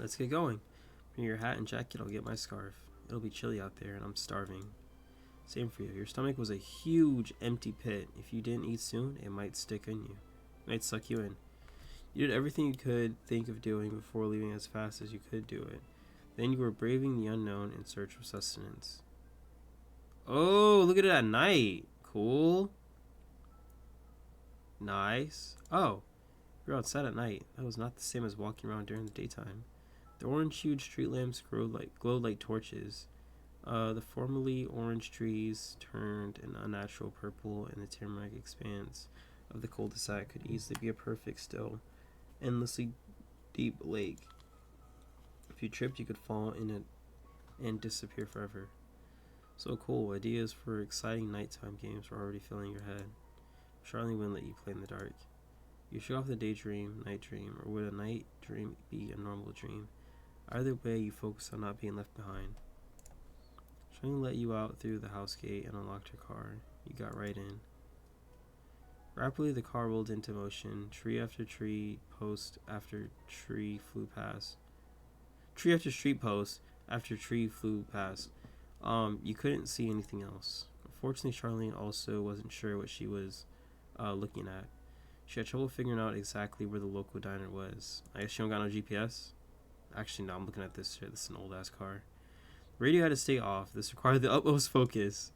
Let's get going. Bring your hat and jacket, I'll get my scarf. It'll be chilly out there and I'm starving. Same for you. Your stomach was a huge empty pit. If you didn't eat soon, it might stick in you. It might suck you in. You did everything you could think of doing before leaving as fast as you could do it. Then you were braving the unknown in search of sustenance. Oh, look at it at night. Cool. Nice. Oh, you're outside at night. That was not the same as walking around during the daytime. The orange-hued street lamps glowed like torches. The formerly orange trees turned an unnatural purple, and the tamarack expanse of the cul-de-sac could easily be a perfect, still, endlessly deep lake. If you tripped, you could fall in it and disappear forever. So cool. Ideas for exciting nighttime games were already filling your head. Charlie wouldn't let you play in the dark. You shook off the daydream, night dream, or would a night dream be a normal dream? Either way, you focused on not being left behind. Charlie let you out through the house gate and unlocked your car. You got right in. Rapidly, the car rolled into motion. Tree after tree, post after tree flew past. Tree after street post after tree flew past. You couldn't see anything else. Unfortunately, Charlene also wasn't sure what she was looking at. She had trouble figuring out exactly where the local diner was. I guess she don't got no GPS? Actually, no, I'm looking at this shit. This is an old-ass car. The radio had to stay off. This required the utmost focus.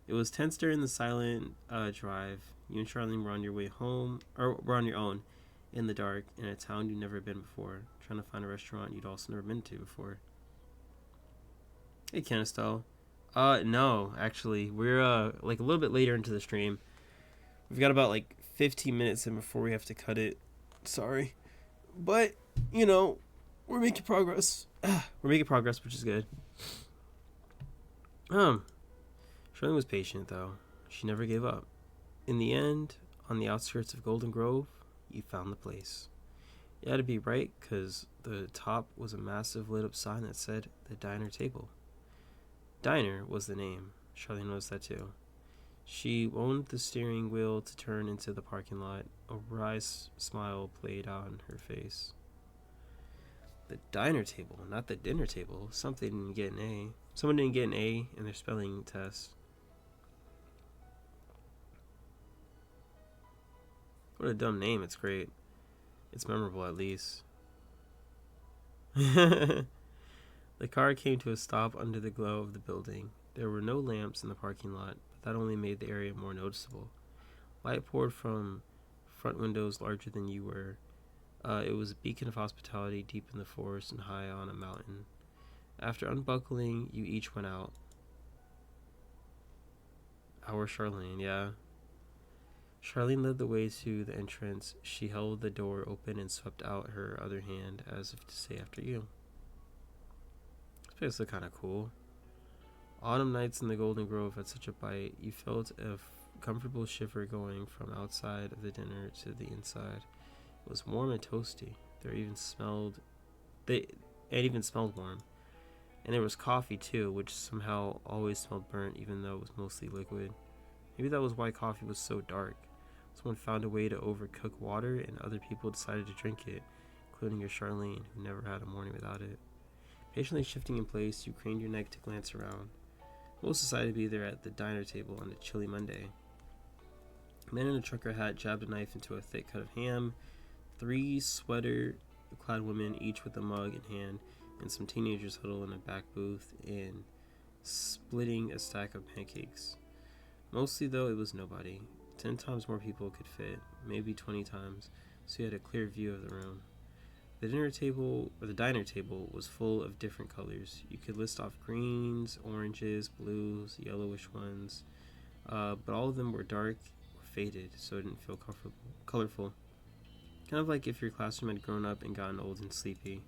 It was tense during the silent drive. You and Charlene were on your way home, or were on your own, in the dark, in a town you'd never been before, trying to find a restaurant you'd also never been to before. Hey, Canistel. No, actually. We're, like, a little bit later into the stream. We've got about, like, 15 minutes in before we have to cut it. Sorry. But, you know, we're making progress. We're making progress, which is good. Charlene was patient, though. She never gave up. In the end, on the outskirts of Golden Grove, you found the place. You had to be right, because the top was a massive lit-up sign that said, The Diner Table. Diner was the name. Charlene noticed that, too. She wound the steering wheel to turn into the parking lot. A wry smile played on her face. The diner table, not the dinner table. Someone didn't get an A in their spelling test. What a dumb name. It's great. It's memorable, at least. The car came to a stop under the glow of the building. There were no lamps in the parking lot, but that only made the area more noticeable. Light poured from front windows larger than you were. It was a beacon of hospitality deep in the forest and high on a mountain. After unbuckling, you each went out. Our Charlene, yeah. Charlene led the way to the entrance. She held the door open and swept out her other hand as if to say, after you. This place looked kind of cool. Autumn nights in the Golden Grove had such a bite. You felt a comfortable shiver going from outside of the dinner to the inside. It was warm and toasty. It even smelled warm. And there was coffee too, which somehow always smelled burnt even though it was mostly liquid. Maybe that was why coffee was so dark. Someone found a way to overcook water and other people decided to drink it, including your Charlene, who never had a morning without it. Patiently shifting in place, you craned your neck to glance around. Most decided to be there at the diner table on a chilly Monday. A man in a trucker hat jabbed a knife into a thick cut of ham. 3 sweater-clad women, each with a mug in hand, and some teenagers huddled in a back booth and splitting a stack of pancakes. Mostly, though, it was nobody. 10 times more people could fit, maybe 20 times, so you had a clear view of the room. The diner table was full of different colors. You could list off greens, oranges, blues, yellowish ones, but all of them were dark or faded, so it didn't feel colorful. Kind of like if your classroom had grown up and gotten old and sleepy.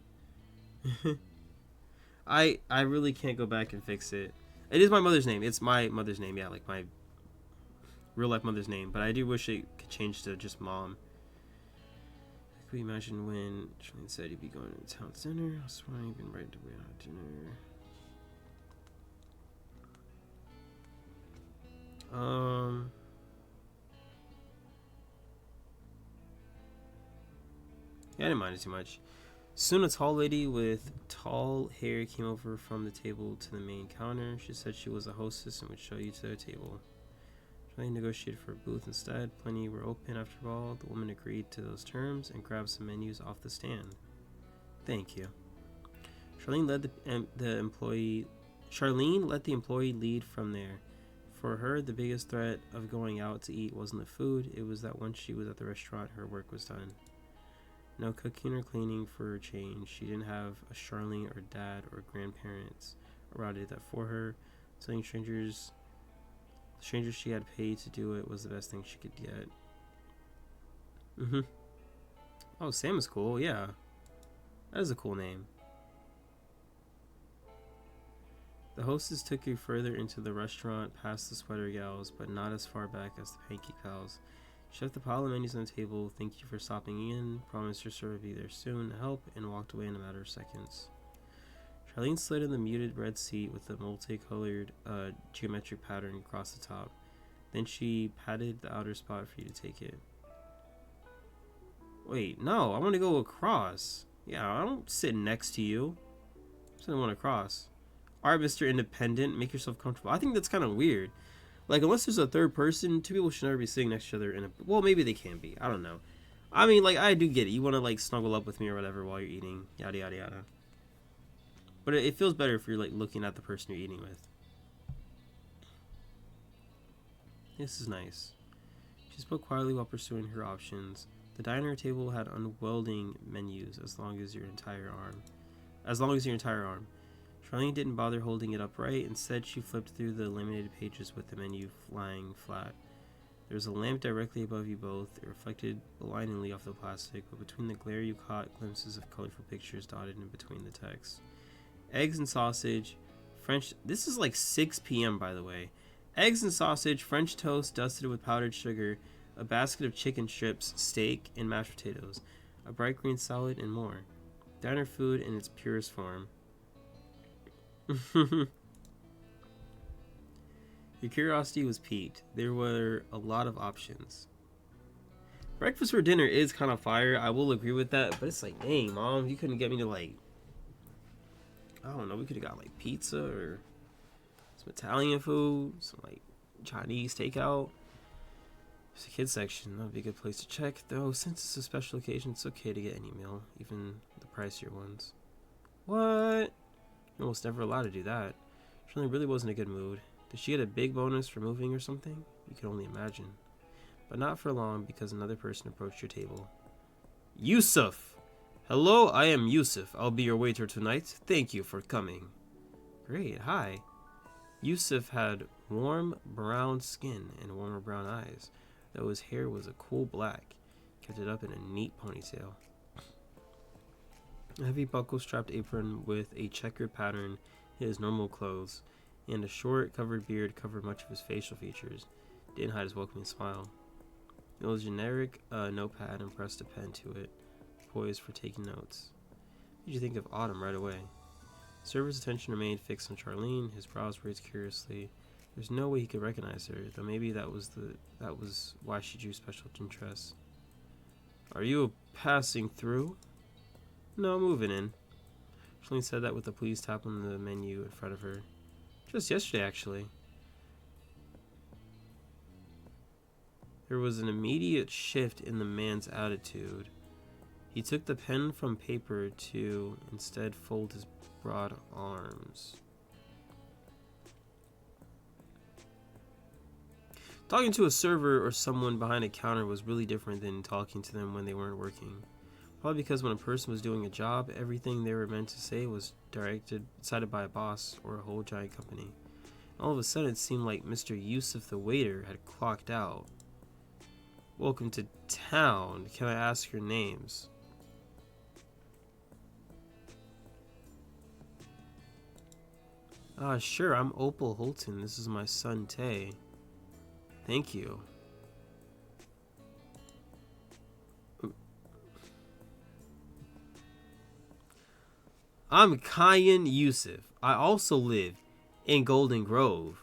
I really can't go back and fix it. It is my mother's name. It's my mother's name, yeah, like my real life mother's name, but I do wish it could change to just mom. Could we imagine when Charlene said he'd be going to the town center? I swear he'd been right away on dinner. Yeah, I didn't mind it too much. Soon a tall lady with tall hair came over from the table to the main counter. She said she was a hostess and would show you to their table. Charlene negotiated for a booth instead. Plenty were open after all. The woman agreed to those terms and grabbed some menus off the stand. Thank you. Charlene let the employee lead from there. For her, the biggest threat of going out to eat wasn't the food. It was that once she was at the restaurant, her work was done. No cooking or cleaning for a change. She didn't have a Charlene or dad or grandparents around it that for her. Telling strangers she had paid to do it was the best thing she could get. Oh, Sam is cool, yeah. That is a cool name. The hostess took you further into the restaurant, past the sweater gals, but not as far back as the pancake pals. She left the pile of menus on the table, thanked you for stopping in, promised her server would be there soon to help, and walked away in a matter of seconds. Charlene slid in the muted red seat with the multicolored geometric pattern across the top. Then she patted the outer spot for you to take it. Wait, no, I want to go across. Yeah, I don't sit next to you. I just want to cross. Alright, Mr. Independent, make yourself comfortable. I think that's kind of weird. Like, unless there's a third person, two people should never be sitting next to each other in a... Well, maybe they can be. I don't know. I mean, like, I do get it. You want to, like, snuggle up with me or whatever while you're eating. Yada, yada, yada. But it feels better if you're, like, looking at the person you're eating with. This is nice. She spoke quietly while pursuing her options. The diner table had unwelding menus as long as your entire arm. Charlene didn't bother holding it upright. Instead, she flipped through the laminated pages with the menu lying flat. There was a lamp directly above you both. It reflected blindingly off the plastic, but between the glare you caught glimpses of colorful pictures dotted in between the text. Eggs and sausage, French... This is like 6 p.m., by the way. Eggs and sausage, French toast dusted with powdered sugar, a basket of chicken strips, steak, and mashed potatoes, a bright green salad, and more. Diner food in its purest form. Your curiosity was piqued. There were a lot of options. Breakfast for dinner is kind of fire. I will agree with that. But it's like, dang, Mom, you couldn't get me to, like... I don't know. We could have got, like, pizza or some Italian food. Some, like, Chinese takeout. There's a kids section. That would be a good place to check. Though, since it's a special occasion, it's okay to get any meal. Even the pricier ones. What? You're almost never allowed to do that. Shirley really wasn't in a good mood. Did she get a big bonus for moving or something? You could only imagine. But not for long, because another person approached your table. Yusuf! Hello, I am Yusuf. I'll be your waiter tonight. Thank you for coming. Great, hi. Yusuf had warm brown skin and warmer brown eyes, though his hair was a cool black. Kept it up in a neat ponytail. A heavy buckle-strapped apron with a checkered pattern hid his normal clothes, and a short, covered beard covered much of his facial features. Didn't hide his welcoming smile. It was a generic notepad and pressed a pen to it, poised for taking notes. What did you think of Autumn right away? The server's attention remained fixed on Charlene. His brows raised curiously. There's no way he could recognize her, though maybe that was why she drew special interest. Are you passing through? No, moving in. Charlene said that with a pleased tap on the menu in front of her. Just yesterday, actually. There was an immediate shift in the man's attitude. He took the pen from paper to instead fold his broad arms. Talking to a server or someone behind a counter was really different than talking to them when they weren't working. Probably because when a person was doing a job, everything they were meant to say was decided by a boss or a whole giant company. All of a sudden, it seemed like Mr. Yusuf the waiter had clocked out. Welcome to town. Can I ask your names? Sure, I'm Opal Holton. This is my son, Tay. Thank you. I'm Kyan Yusuf. I also live in Golden Grove.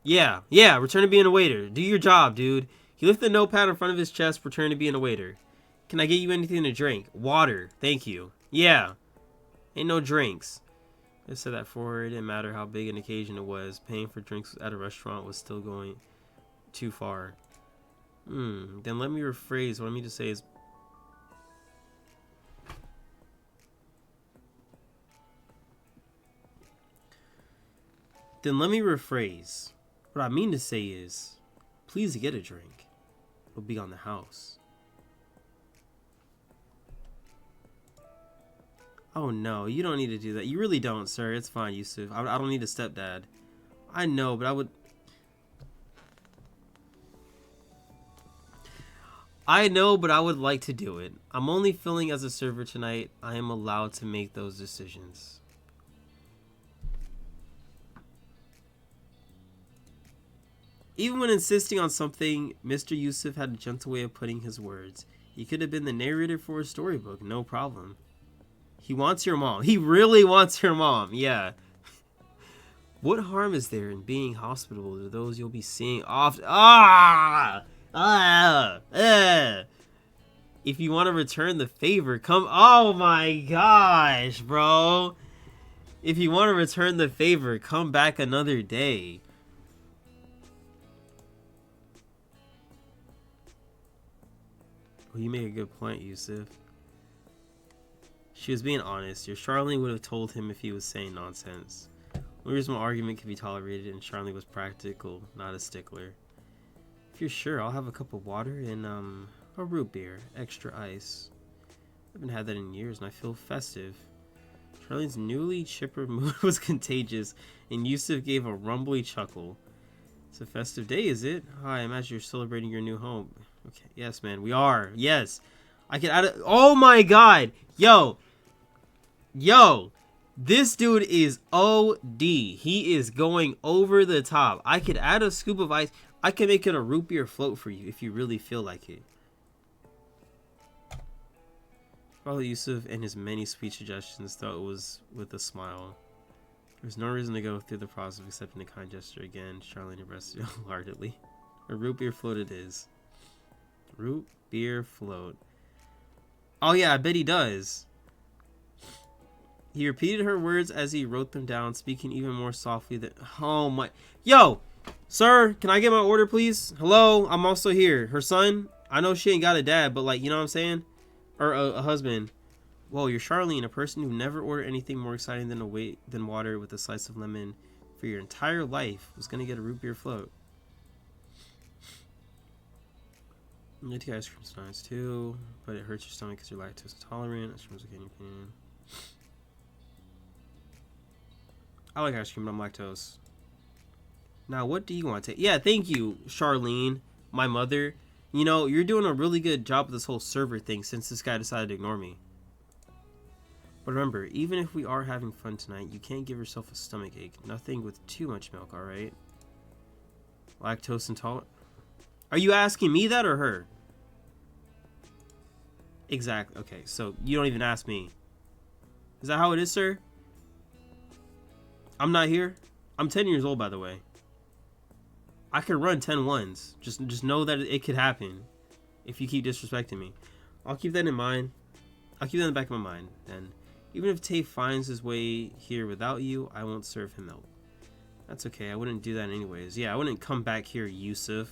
Yeah, return to being a waiter. Do your job, dude. He lifted the notepad in front of his chest, return to being a waiter. Can I get you anything to drink? Water. Thank you. Yeah. Ain't no drinks. I said that for it didn't matter how big an occasion it was. Paying for drinks at a restaurant was still going too far. Then let me rephrase. What I mean to say is, what I mean to say is, please get a drink. It'll be on the house. Oh no, you don't need to do that. You really don't, sir. It's fine, Yusuf. I don't need a stepdad. I know, but I would... like to do it. I'm only filling as a server tonight. I am allowed to make those decisions. Even when insisting on something, Mr. Yusuf had a gentle way of putting his words. He could have been the narrator for a storybook, no problem. He wants your mom. He really wants your mom. Yeah. What harm is there in being hospitable to those you'll be seeing often? If you want to return the favor, come. Oh my gosh, bro. If you want to return the favor, come back another day. Well, you make a good point, Yusuf. She was being honest. Your Charlene would have told him if he was saying nonsense. One reasonable argument could be tolerated, and Charlene was practical, not a stickler. If you're sure, I'll have a cup of water and a root beer, extra ice. I haven't had that in years, and I feel festive. Charlene's newly chipper mood was contagious, and Yusuf gave a rumbly chuckle. It's a festive day, is it? Hi, I imagine you're celebrating your new home. Okay, yes, man, we are. Yes, I can add it. Oh my God, yo. This dude is OD. He is going over the top. I could add a scoop of ice. I can make it a root beer float for you if you really feel like it. Probably Yusuf and his many sweet suggestions thought it was with a smile. There's no reason to go through the process of accepting the kind gesture again. Charlene embraced it wholeheartedly. A root beer float it is. Root beer float. Oh yeah, I bet he does. He repeated her words as he wrote them down, speaking even more softly than... Oh my... Yo! Sir, can I get my order, please? Hello? I'm also here. Her son? I know she ain't got a dad, but like, you know what I'm saying? Or a husband. Whoa, you're Charlene, a person who never ordered anything more exciting than water with a slice of lemon for your entire life was going to get a root beer float. Nutty ice cream's nice too, but it hurts your stomach because you're lactose intolerant. Ice cream's okay in your opinion. I like ice cream, but I'm lactose. Now, what do you want to take? Yeah, thank you, Charlene, my mother. You know, you're doing a really good job with this whole server thing since this guy decided to ignore me. But remember, even if we are having fun tonight, you can't give yourself a stomach ache. Nothing with too much milk, alright? Lactose intolerant? Are you asking me that or her? Exactly. Okay, so you don't even ask me. Is that how it is, sir? I'm not here. I'm 10 years old, by the way. I could run 10 ones. Just know that it could happen if you keep disrespecting me. I'll keep that in mind. I'll keep that in the back of my mind. And even if Tay finds his way here without you, I won't serve him milk. That's okay. I wouldn't do that anyways. Yeah, I wouldn't come back here, Yusuf.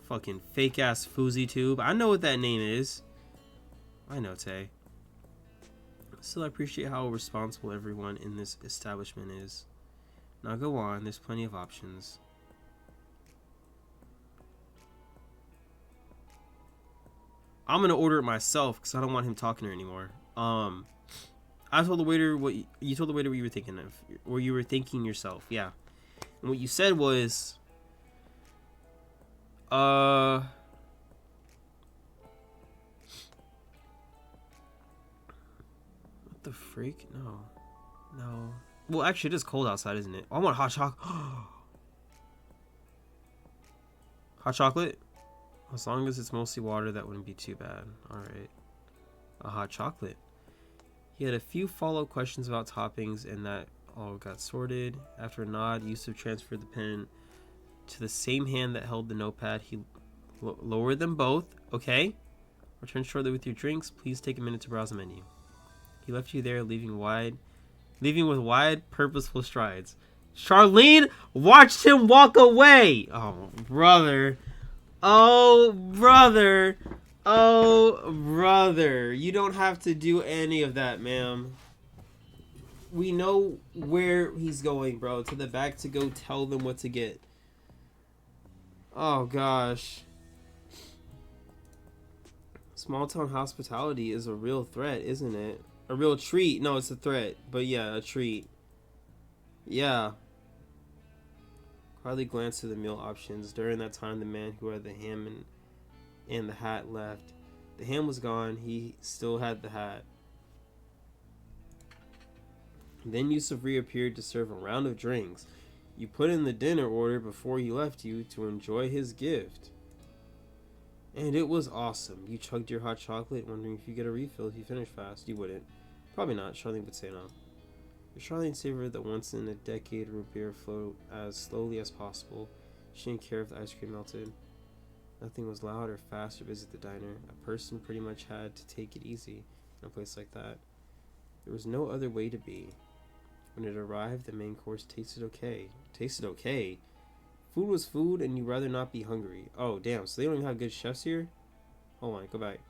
Fucking fake ass Foozy Tube. I know what that name is. I know, Tay. Still, I appreciate how responsible everyone in this establishment is. Now go on, there's plenty of options. I'm gonna order it myself because I don't want him talking to her anymore. I told the waiter what you told the waiter what you were thinking of, or you were thinking yourself, yeah. And what you said was, what the freak? No. Well, actually, it is cold outside, isn't it? Oh, I want hot chocolate. Hot chocolate? As long as it's mostly water, that wouldn't be too bad. Alright. A hot chocolate. He had a few follow-up questions about toppings, and that all got sorted. After a nod, Yusuf transferred the pen to the same hand that held the notepad. He Lower them both, okay? Return shortly with your drinks. Please take a minute to browse the menu. He left you there, leaving with wide, purposeful strides. Charlene watched him walk away. Oh, brother. Oh, brother. Oh, brother. You don't have to do any of that, ma'am. We know where he's going, bro. To the back to go tell them what to get. Oh, gosh. Small town hospitality is a real threat, isn't it? A real treat. No, it's a threat. But yeah, a treat. Yeah. Harley glanced through the meal options. During that time, the man who had the ham and the hat left. The ham was gone. He still had the hat. Then Yusuf reappeared to serve a round of drinks. You put in the dinner order before he left you to enjoy his gift. And it was awesome. You chugged your hot chocolate, wondering if you get a refill if you finish fast. You wouldn't. Probably not. Charlene would say no. Charlene savored the once-in-a-decade root beer float as slowly as possible. She didn't care if the ice cream melted. Nothing was loud or fast to visit the diner. A person pretty much had to take it easy in a place like that. There was no other way to be. When it arrived, the main course tasted okay. Tasted okay? Food was food, and you'd rather not be hungry. Oh, damn, so they don't even have good chefs here? Hold on, go back.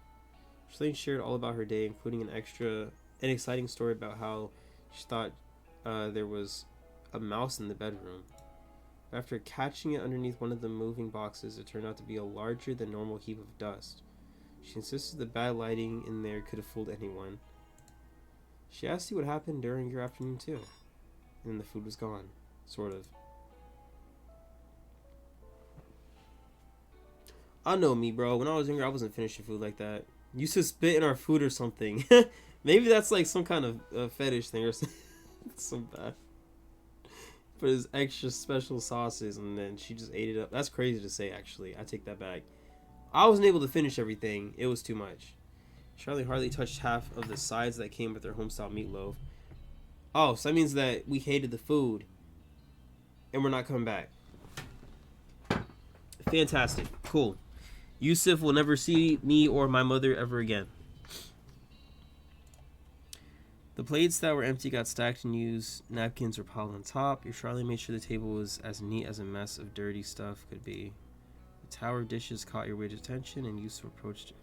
Charlene shared all about her day, including an exciting story about how she thought there was a mouse in the bedroom. After catching it underneath one of the moving boxes, it turned out to be a larger than normal heap of dust. She insisted the bad lighting in there could have fooled anyone. She asked you what happened during your afternoon too. And then the food was gone. Sort of. I know me, bro. When I was younger, I wasn't finishing food like that. Used to spit in our food or something. Maybe that's like some kind of fetish thing or something. It's so bad. Put his extra special sauces and then she just ate it up. That's crazy to say, actually. I take that back. I wasn't able to finish everything. It was too much. Charlie hardly touched half of the sides that came with their homestyle meatloaf. Oh, so that means that we hated the food. And we're not coming back. Fantastic. Cool. Yusuf will never see me or my mother ever again. The plates that were empty got stacked and used. Napkins were piled on top. Your Charlie made sure the table was as neat as a mess of dirty stuff could be. The tower of dishes caught your weighted attention and Yusuf approached it.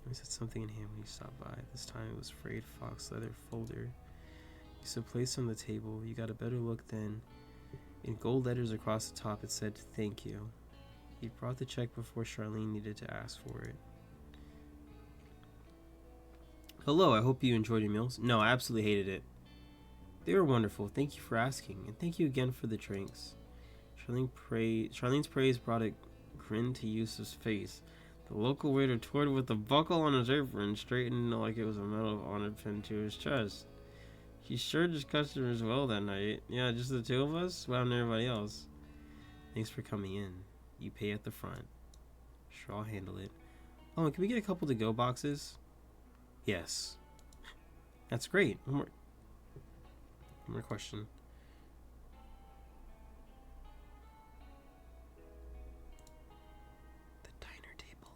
I said something in hand when you stopped by. This time it was frayed fox leather folder. Yusuf placed it on the table. You got a better look then. In gold letters across the top it said, "Thank you." He brought the check before Charlene needed to ask for it. Hello, I hope you enjoyed your meals. No, I absolutely hated it. They were wonderful. Thank you for asking. And thank you again for the drinks. Charlene's praise brought a grin to Yusuf's face. The local waiter toyed with the buckle on his apron, straightened like it was a medal of honor pinned to his chest. He served his customers well that night. Yeah, just the two of us? Well, and everybody else. Thanks for coming in. You pay at the front. Sure, I'll handle it. Oh, can we get a couple to-go boxes? Yes. That's great. One more question. The diner table.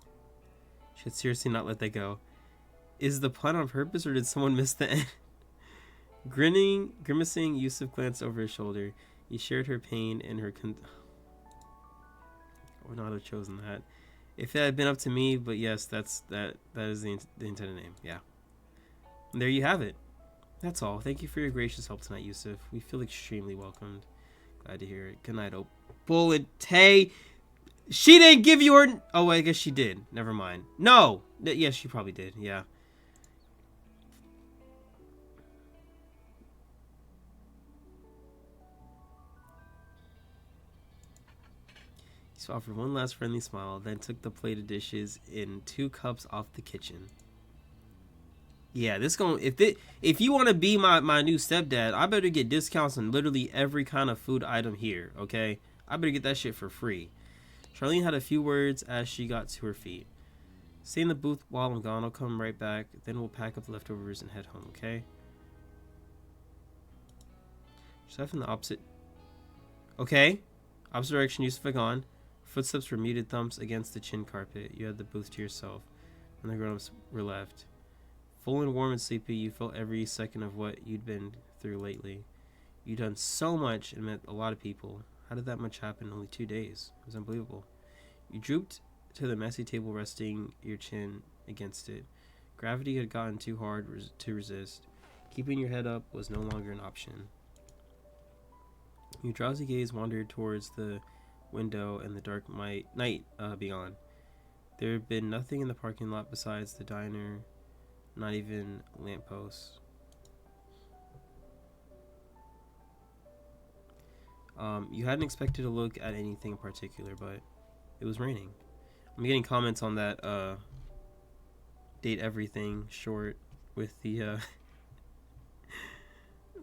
Should seriously not let that go. Is the pun on purpose or did someone miss the end? Grimacing, Yusuf glanced over his shoulder. He shared her pain and her I would not have chosen that. If it had been up to me, but yes, that is the intended name. Yeah. And there you have it. That's all. Thank you for your gracious help tonight, Yusuf. We feel extremely welcomed. Glad to hear it. Good night, Bullet Tay. She didn't give you her... Oh, I guess she did. Never mind. No. Yes, she probably did. Yeah. He offered one last friendly smile, then took the plate of dishes and 2 cups off the kitchen. Yeah, if you want to be my new stepdad, I better get discounts on literally every kind of food item here, okay? I better get that shit for free. Charlene had a few words as she got to her feet. Stay in the booth while I'm gone. I'll come right back. Then we'll pack up the leftovers and head home, okay? Just in the opposite. Okay. Opposite direction, Yusuf had gone. Footsteps were muted thumps against the chin carpet. You had the booth to yourself, and the grown-ups were left. Full and warm and sleepy, you felt every second of what you'd been through lately. You'd done so much and met a lot of people. How did that much happen in only 2 days? It was unbelievable. You drooped to the messy table, resting your chin against it. Gravity had gotten too hard to resist. Keeping your head up was no longer an option. Your drowsy gaze wandered towards the window and the dark night beyond. There had been nothing in the parking lot besides the diner, not even lampposts. You hadn't expected to look at anything in particular, but it was raining. I'm getting comments on that date everything short with the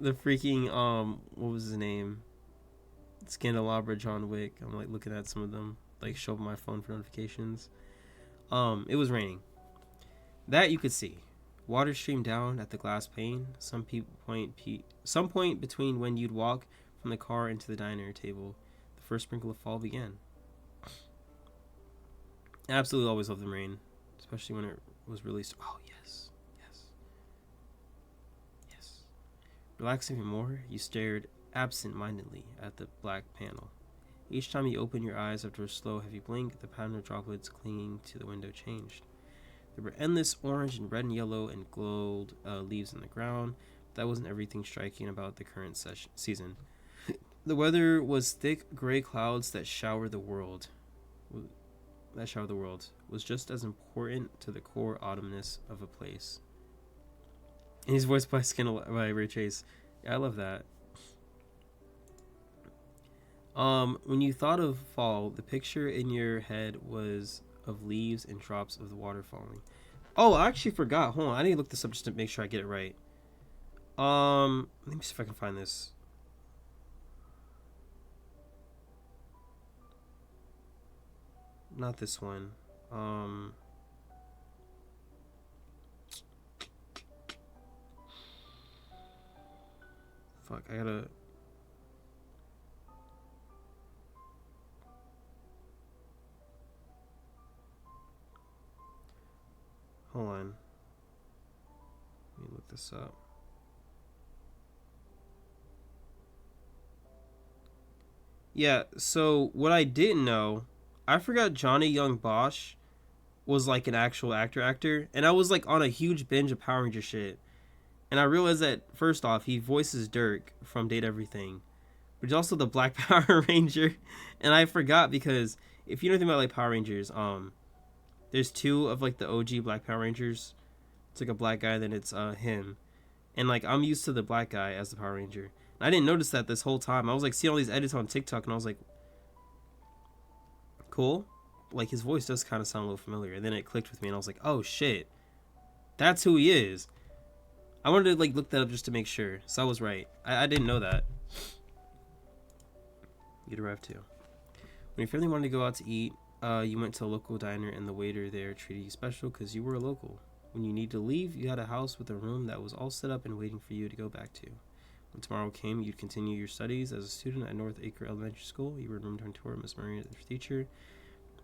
the freaking what was his name? Scandalabra John Wick. I'm like looking at some of them, like show up my phone for notifications. It was raining. That you could see. Water streamed down at the glass pane. Some point between when you'd walk from the car into the diner table, the first sprinkle of fall began. I absolutely always loved the rain, especially when it was released. Oh yes, yes, yes. Relaxing even more, you stared absent-mindedly at the black panel. Each time you opened your eyes after a slow, heavy blink, the pattern of droplets clinging to the window changed. There were endless orange and red and yellow and gold leaves on the ground. That wasn't everything striking about the current season. The weather was thick gray clouds that showered the world. Was just as important to the core autumnness of a place. And he's voiced by Ray Chase. Yeah, I love that. When you thought of fall, the picture in your head was of leaves and drops of the water falling. Oh, I actually forgot. Hold on, I need to look this up just to make sure I get it right. Let me see if I can find this. Not this one. Fuck, I gotta... Hold on. Let me look this up. Yeah, so what I didn't know, I forgot Johnny Young Bosch was like an actual actor, and I was like on a huge binge of Power Ranger shit. And I realized that, first off, he voices Dirk from Date Everything, but he's also the Black Power Ranger. And I forgot because if you know anything about like Power Rangers, there's 2 of like the OG Black Power Rangers. It's like a black guy, then it's him. And like I'm used to the black guy as the Power Ranger. And I didn't notice that this whole time. I was like seeing all these edits on TikTok and I was like, cool. Like his voice does kind of sound a little familiar. And then it clicked with me and I was like, oh shit. That's who he is. I wanted to like look that up just to make sure. So I was right. I didn't know that. You'd arrived too. When your family wanted to go out to eat, you went to a local diner and the waiter there treated you special because you were a local. When you needed to leave, you had a house with a room that was all set up and waiting for you to go back to. When tomorrow came, you'd continue your studies as a student at North Acre Elementary School. You were in room 24 with Miss Maria, the teacher.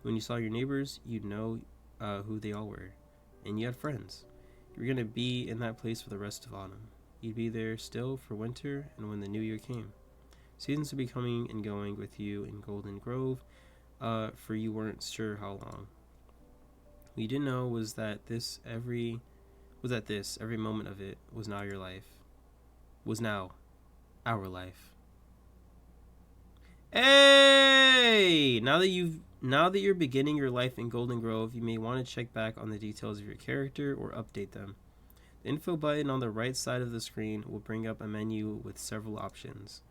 When you saw your neighbors, you'd know who they all were. And you had friends. You were going to be in that place for the rest of autumn. You'd be there still for winter and when the new year came. Seasons would be coming and going with you in Golden Grove, for you weren't sure how long. What you didn't know was that every moment of it was now your life. Was now our life. Hey! Now that you're beginning your life in Golden Grove, you may want to check back on the details of your character or update them. The info button on the right side of the screen will bring up a menu with several options.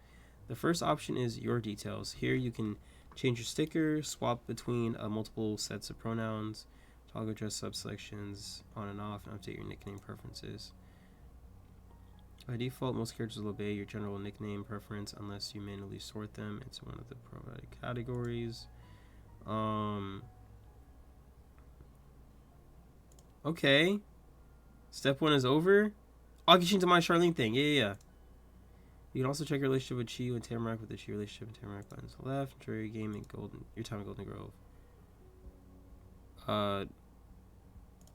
The first option is your details. Here you can change your sticker, swap between multiple sets of pronouns, toggle dress up selections on and off, and update your nickname preferences. By default, most characters will obey your general nickname preference unless you manually sort them into one of the provided categories. Okay. Step 1 is over. I'll get you into my Charlene thing. Yeah. You can also check your relationship with Chiyu and Tamarack with the Chiyu relationship and Tamarack buttons to the left. Enjoy your game in your time in Golden Grove.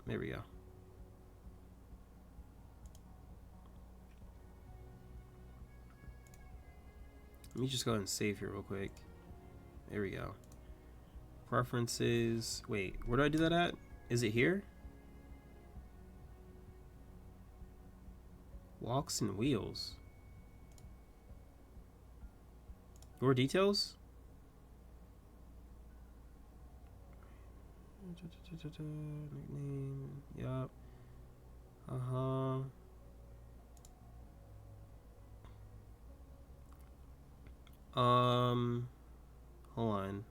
There we go. Let me just go ahead and save here real quick. There we go. Preferences. Wait, where do I do that at? Is it here? Walks and wheels. Your details? Nickname. Yup. Hold on.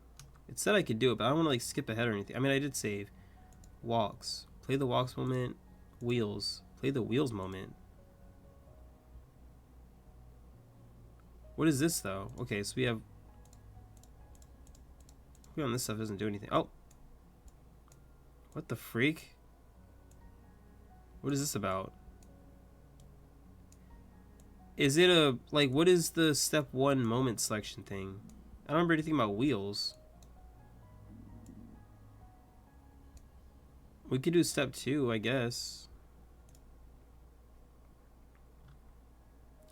It said I could do it, but I don't want to like skip ahead or anything. I mean, I did save. Walks. Play the walks moment. Wheels. Play the wheels moment. What is this though? Okay, so we have. On this stuff doesn't do anything. Oh. What the freak? What is this about? Is it a like? What is the step 1 moment selection thing? I don't remember anything about wheels. We could do step 2, I guess.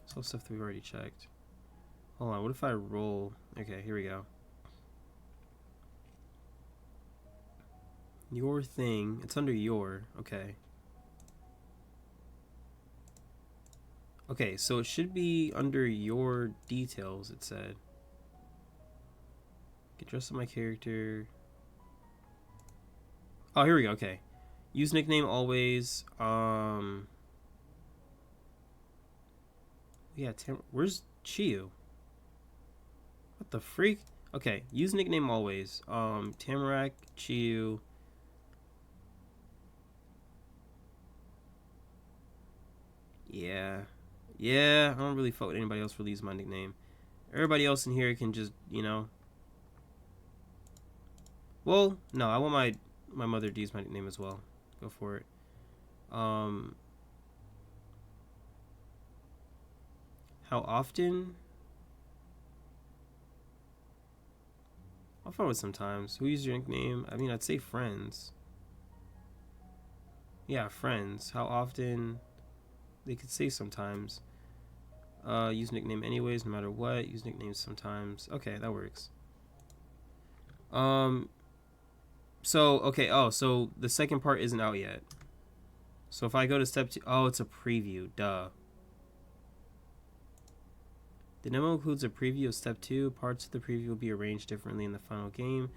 It's all stuff that we've already checked. Hold on, what if I roll? Okay, here we go. Your thing. It's under your. Okay. Okay, so it should be under your details, it said. Get dressed up my character. Oh, here we go. Okay. Use nickname always. Yeah, where's Chiyu? What the freak? Okay, use nickname always. Tamarack, Chiyu. Yeah. Yeah, I don't really fuck with anybody else really use my nickname. Everybody else in here can just, you know. Well, no, I want my mother to use my nickname as well. Go for it. How often? I'll find it sometimes. Who uses your nickname? I mean, I'd say friends. Yeah, friends. How often? They could say sometimes. Use nickname anyways, no matter what. Use nicknames sometimes. Okay, that works. So, okay, so the second part isn't out yet. So if I go to step 2, oh, it's a preview, duh. The demo includes a preview of step 2. Parts of the preview will be arranged differently in the final game.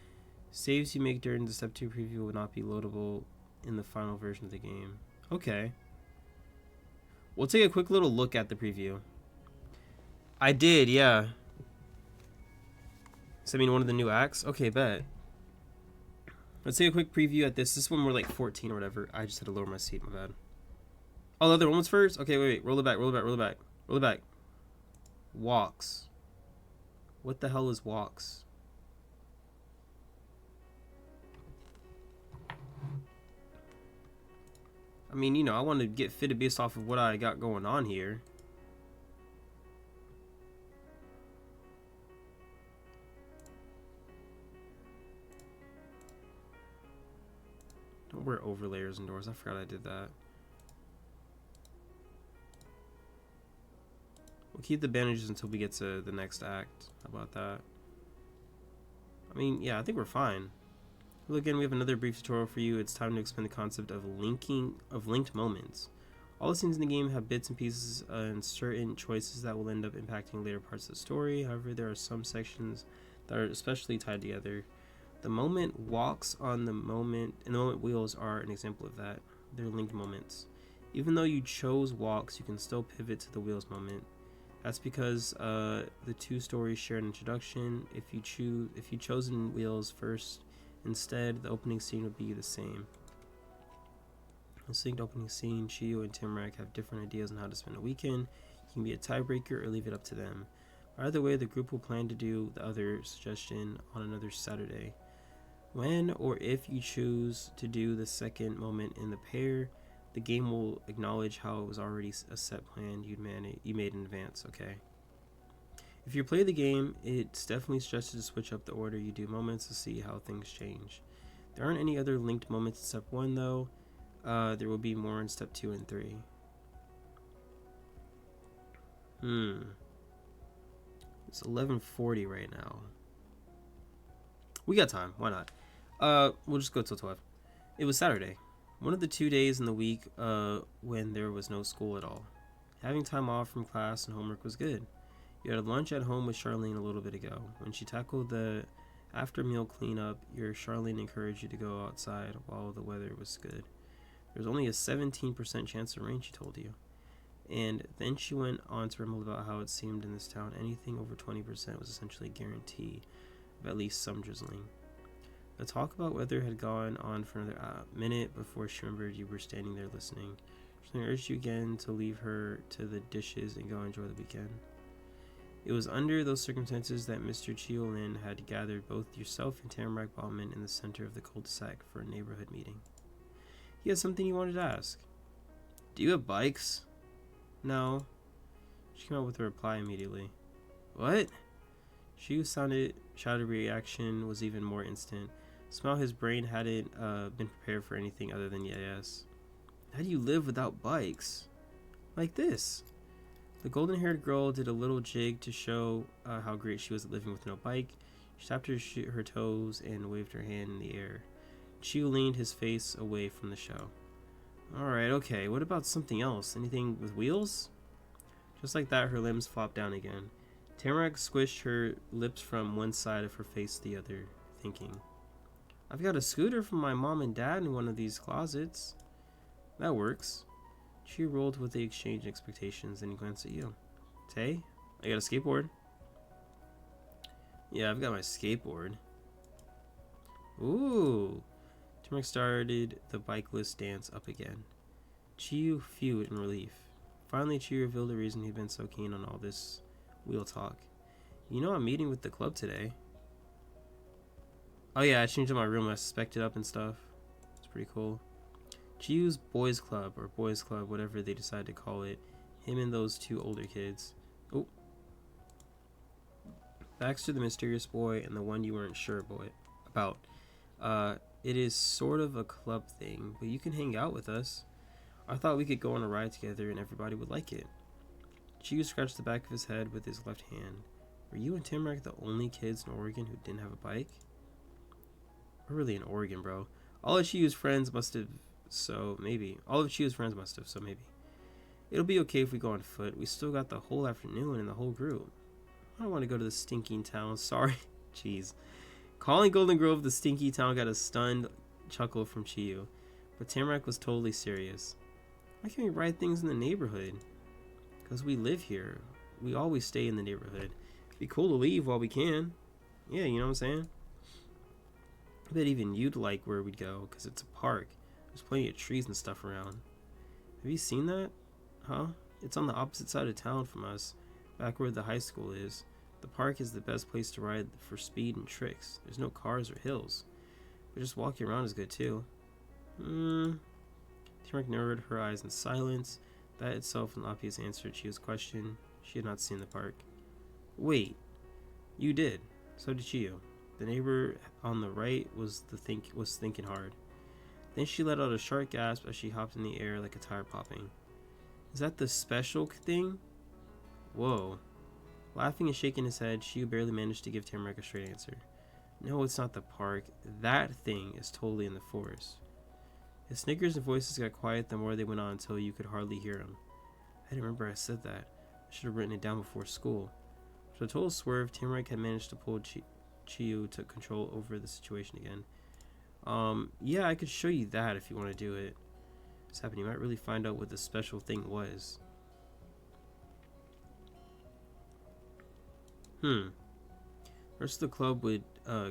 Saves you make during the step 2 preview will not be loadable in the final version of the game. Okay. We'll take a quick little look at the preview. I did, yeah. Does that mean one of the new acts? Okay, bet. Let's take a quick preview at this. This one we're like 14 or whatever. I just had to lower my seat, my bad. Oh, the other one was first? Okay, wait. Roll it back, roll it back, roll it back. Roll it back. Walks. What the hell is walks? I mean, you know, I want to get fitted based off of what I got going on here. Don't wear overlayers indoors. I forgot I did that. We'll keep the bandages until we get to the next act. How about that? I mean, yeah, I think we're fine. Well, again, we have another brief tutorial for you. It's time to explain the concept of linked moments. All the scenes in the game have bits and pieces and certain choices that will end up impacting later parts of the story. However, there are some sections that are especially tied together. The moment walks on the moment and the moment wheels are an example of that. They're linked moments. Even though you chose walks, you can still pivot to the wheels moment. That's because the two stories share an introduction. If you chosen wheels first instead, the opening scene would be the same. The synced opening scene, Chiyu and Tamarack have different ideas on how to spend a weekend. You can be a tiebreaker or leave it up to them. Either way, the group will plan to do the other suggestion on another Saturday. When or if you choose to do the second moment in the pair, the game will acknowledge how it was already a set plan you made in advance. Okay. If you play the game, it's definitely suggested to switch up the order you do moments to see how things change. There aren't any other linked moments in step 1 though. There will be more in step 2 and 3. It's 11:40 right now. We got time. Why not? We'll just go till 12. It was Saturday, one of the 2 days in the week when there was no school at all. Having time off from class and homework was good. You had lunch at home with Charlene a little bit ago. When she tackled the after meal cleanup, your Charlene encouraged you to go outside while the weather was good. There was only a 17% chance of rain, she told you. And then she went on to ramble about how it seemed in this town anything over 20% was essentially a guarantee of at least some drizzling. The talk about weather had gone on for another minute before she remembered you were standing there listening. She urged you again to leave her to the dishes and go enjoy the weekend. It was under those circumstances that Mr. Chiolin had gathered both yourself and Tamarack Bauman in the center of the cul-de-sac for a neighborhood meeting. He had something he wanted to ask. Do you have bikes? No. She came out with a reply immediately. What? She shouted reaction was even more instant. Somehow his brain hadn't been prepared for anything other than yes. How do you live without bikes? Like this. The golden-haired girl did a little jig to show how great she was at living with no bike. She tapped her toes and waved her hand in the air. Chiu leaned his face away from the show. Alright, okay, what about something else? Anything with wheels? Just like that, her limbs flopped down again. Tamarack squished her lips from one side of her face to the other, thinking. I've got a scooter from my mom and dad in one of these closets. That works. She rolled with the exchange expectations, and he glanced at you. Tay, I got a skateboard. Yeah, I've got my skateboard. Ooh. Tamarack started the bikeless dance up again. Chiyu fewed in relief. Finally, Chiyu revealed the reason he'd been so keen on all this wheel talk. You know I'm meeting with the club today. Oh yeah, I changed up my room. I spec'd it up and stuff. It's pretty cool. Chiyu's boys club, or boys club, whatever they decide to call it. Him and those two older kids. Oh. Baxter the mysterious boy and the one you weren't sure about. It is sort of a club thing, but you can hang out with us. I thought we could go on a ride together and everybody would like it. Chiyu scratched the back of his head with his left hand. Were you and Tamarack the only kids in Oregon who didn't have a bike? We're really in Oregon, bro. All of Chiyu's friends must have, so maybe. It'll be okay if we go on foot. We still got the whole afternoon and the whole group. I don't want to go to the stinking town. Sorry. Jeez. Calling Golden Grove the stinky town got a stunned chuckle from Chiyu. But Tamarack was totally serious. Why can't we ride things in the neighborhood? Because we live here. We always stay in the neighborhood. It'd be cool to leave while we can. Yeah, you know what I'm saying? I bet even you'd like where we'd go, because it's a park. There's plenty of trees and stuff around. Have you seen that? Huh? It's on the opposite side of town from us, back where the high school is. The park is the best place to ride for speed and tricks. There's no cars or hills. But just walking around is good too. Tamarack narrowed her eyes in silence. That itself an obvious answer to Chiyu's question. She had not seen the park. Wait. You did. So did Chiyu. The neighbor on the right was thinking hard. Then she let out a sharp gasp as she hopped in the air like a tire popping. Is that the special thing? Whoa. Laughing and shaking his head, Chiyu barely managed to give Tamarack a straight answer. No, it's not the park. That thing is totally in the forest. His snickers and voices got quiet the more they went on until you could hardly hear him. I didn't remember I said that. I should have written it down before school. After a total swerve, Tamarack had managed to pull Chiyu took control over the situation again. Yeah, I could show you that if you want to do it. What's happening? You might really find out what the special thing was. The rest of the club would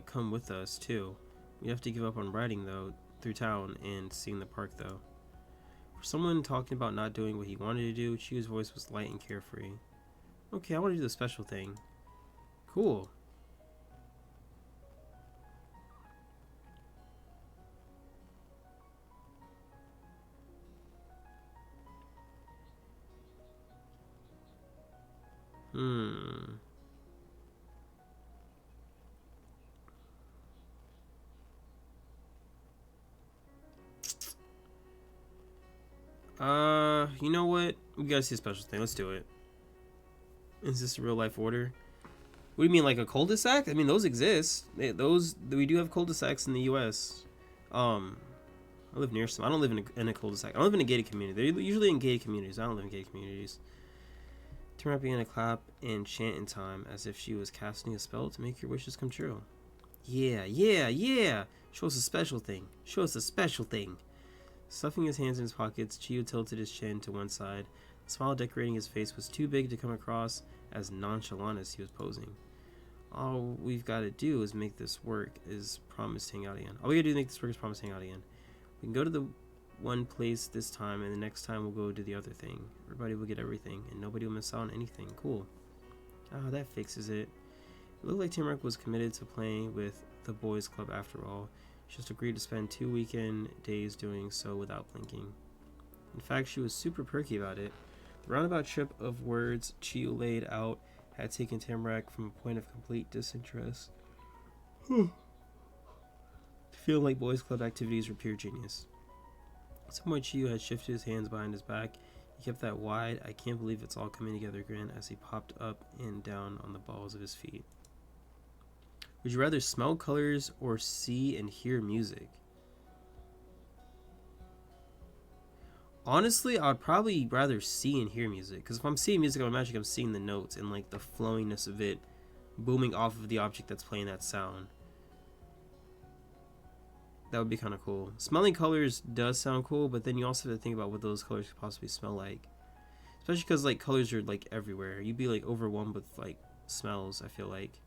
come with us too. We'd have to give up on riding though through town and seeing the park though. For someone talking about not doing what he wanted to do, Chiyu's voice was light and carefree. Okay, I want to do the special thing. Cool. You know what? We gotta see a special thing. Let's do it. Is this a real life order? What do you mean, like a cul-de-sac? I mean, those exist. Those we do have cul-de-sacs in the U.S. I live near some. I don't live in a cul-de-sac. I don't live in a gated community. They're usually in gated communities. I don't live in gated communities. Tim began to clap and chant in time as if she was casting a spell to make your wishes come true. Yeah, yeah, yeah! Show us a special thing. Show us a special thing. Stuffing his hands in his pockets, Chiyo tilted his chin to one side. The smile decorating his face was too big to come across as nonchalant as he was posing. All we've got to do is make this work, is promise to hang out again. All we got to do is make this work is promise to hang out again. We can go to the one place this time, and the next time we'll go to the other thing. Everybody will get everything, and nobody will miss out on anything. Cool. Ah, that fixes it. It looked like Timrak was committed to playing with the boys' club after all. She just agreed to spend 2 weekend days doing so without blinking. In fact, she was super perky about it. The roundabout trip of words Chiyo laid out had taken Timrak from a point of complete disinterest to feeling like boys' club activities were pure genius. At some point, Chiyo had shifted his hands behind his back. He kept that wide, I can't believe it's all coming together grin as he popped up and down on the balls of his feet. Would you rather smell colors or see and hear music? Honestly, I would probably rather see and hear music. Because if I'm seeing music, I'm imagining I'm seeing the notes and like the flowiness of it booming off of the object that's playing that sound. That would be kind of cool. Smelling colors does sound cool, but then you also have to think about what those colors could possibly smell like. Especially because like colors are like everywhere. You'd be like overwhelmed with like smells, I feel like.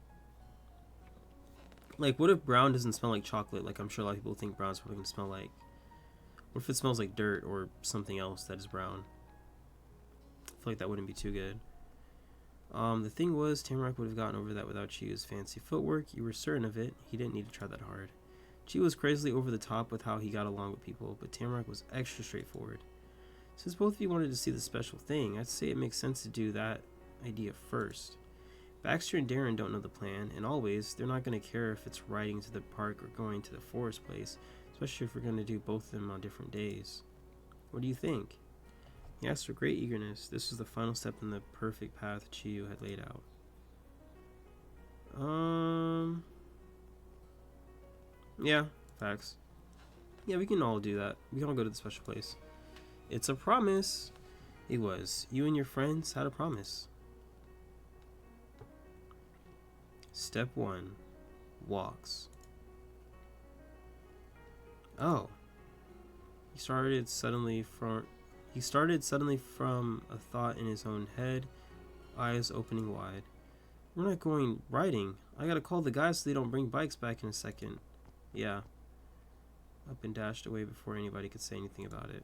Like, what if brown doesn't smell like chocolate? Like, I'm sure a lot of people think brown's probably going to smell like. What if it smells like dirt or something else that is brown? I feel like that wouldn't be too good. The thing was, Tamarack would have gotten over that without Chiyo's fancy footwork. You were certain of it. He didn't need to try that hard. Chiyo was crazily over the top with how he got along with people, but Tamarack was extra straightforward. Since both of you wanted to see the special thing, I'd say it makes sense to do that idea first. Baxter and Darren don't know the plan, and always, they're not going to care if it's riding to the park or going to the forest place, especially if we're going to do both of them on different days. What do you think? He asked with great eagerness. This was the final step in the perfect path Chiyo had laid out. Yeah, facts. Yeah, we can all do that. We can all go to the special place. It's a promise. It was. You and your friends had a promise. Step 1. Walks. Oh. He started suddenly from a thought in his own head, eyes opening wide. We're not going riding. I gotta call the guys so they don't bring bikes back in a second. Yeah. Up and dashed away before anybody could say anything about it.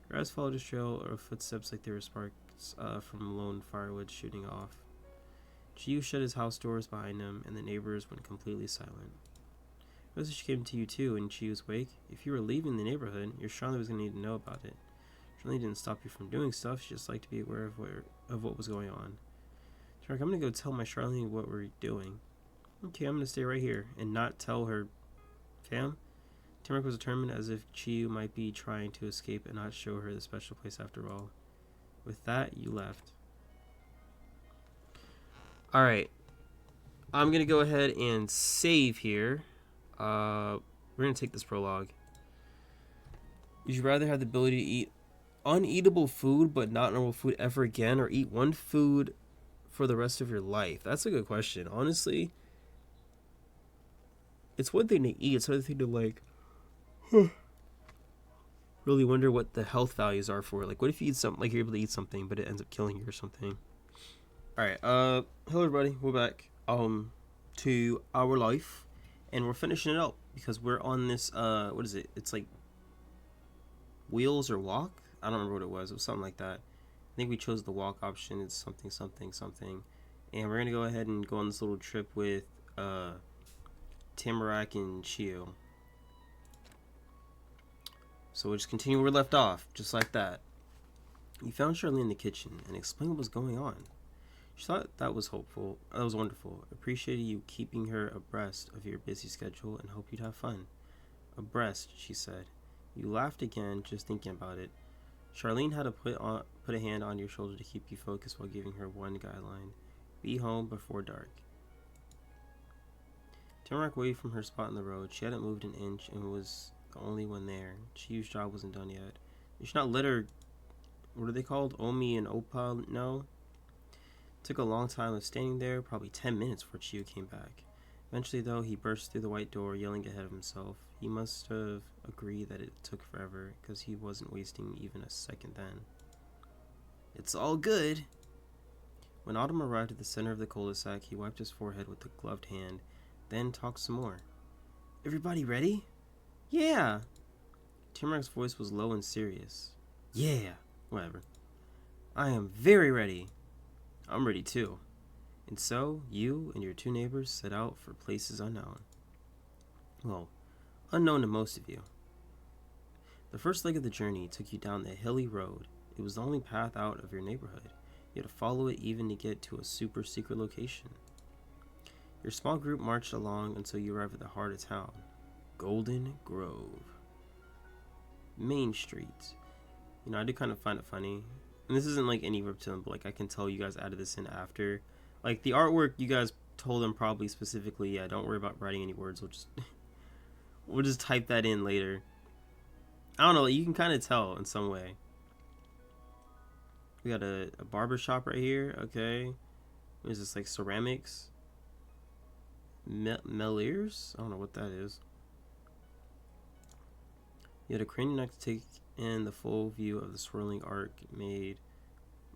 Your eyes followed his trail of footsteps like they were sparks from lone firewood shooting off. Chiyo shut his house doors behind him, and the neighbors went completely silent. The message came to you too in Chiyo's wake. If you were leaving the neighborhood, your Charlie was going to need to know about it. Charlie didn't stop you from doing stuff, she just liked to be aware of what was going on. Shark, I'm going to go tell my Charlene what we're doing. Okay, I'm going to stay right here and not tell her. Fam? Timurk was determined as if Chiyo might be trying to escape and not show her the special place after all. With that, you left. Alright. I'm going to go ahead and save here. We're going to take this prologue. Would you rather have the ability to eat uneatable food but not normal food ever again, or eat one food for the rest of your life? That's a good question. Honestly, it's one thing to eat. It's another thing to like really wonder what the health values are for it. Like, what if you eat something, like you're able to eat something but it ends up killing you or something? Alright, hello everybody, we're back to our life, and we're finishing it up because we're on this what is it? It's like wheels or walk? I don't remember what it was. It was something like that. I think we chose the walk option. It's something something something, and we're gonna go ahead and go on this little trip with Tamarack and Chiyo. So we'll just continue where we left off, just like that. You found Charlene in the kitchen and explained what was going on. She thought that was hopeful. That was wonderful. Appreciated you keeping her abreast of your busy schedule and hope you'd have fun. Abreast, she said. You laughed again just thinking about it. Charlene had to put a hand on your shoulder to keep you focused while giving her one guideline. Be home before dark. Tamarack waved from her spot in the road. She hadn't moved an inch and was the only one there. Chiyu's job wasn't done yet. You should not let her, what are they called? Omi and Opa know? Took a long time of standing there, probably 10 minutes before Chiyu came back. Eventually, though, he burst through the white door, yelling ahead of himself. He must have agreed that it took forever, because he wasn't wasting even a second then. It's all good. When Autumn arrived at the center of the cul-de-sac, he wiped his forehead with a gloved hand, then talked some more. Everybody ready? Yeah. Timrack's voice was low and serious. Yeah. Whatever. I am very ready. I'm ready too. And so, you and your two neighbors set out for places unknown. Well, unknown to most of you. The first leg of the journey took you down the hilly road. It was the only path out of your neighborhood. You had to follow it even to get to a super secret location. Your small group marched along until you arrived at the heart of town. Golden Grove. Main Street. You know, I do kind of find it funny. And this isn't like any reptilian, but like I can tell you guys added this in after. Like the artwork, you guys told them probably specifically, yeah, don't worry about writing any words. We'll just type that in later. I don't know, you can kind of tell in some way. We got a barber shop right here. Okay. What is this, like ceramics? Meliers? I don't know what that is. You had a crane neck to take in the full view of the swirling arc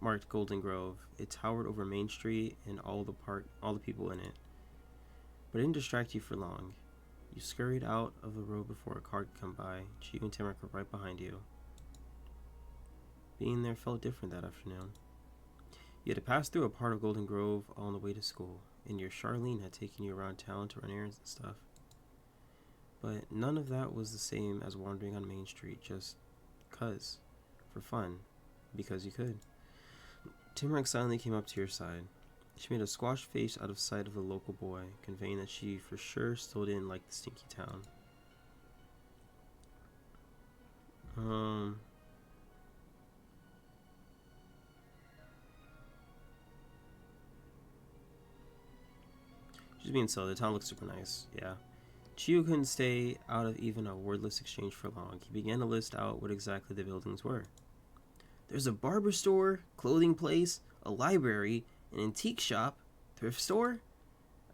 marked Golden Grove. It towered over Main Street and all the people in it. But it didn't distract you for long. You scurried out of the road before a car could come by. Chiyu and Tamarack were right behind you. Being there felt different that afternoon. You had to pass through a part of Golden Grove on the way to school, and your Charlene had taken you around town to run errands and stuff. But none of that was the same as wandering on Main Street just 'cause, for fun, because you could. Tamarack suddenly came up to your side. She made a squashed face out of sight of the local boy, conveying that she for sure still didn't like the stinky town. She's being silly. The town looks super nice. Yeah. Chiyu couldn't stay out of even a wordless exchange for long. He began to list out what exactly the buildings were. There's a barber store, clothing place, a library, an antique shop, thrift store.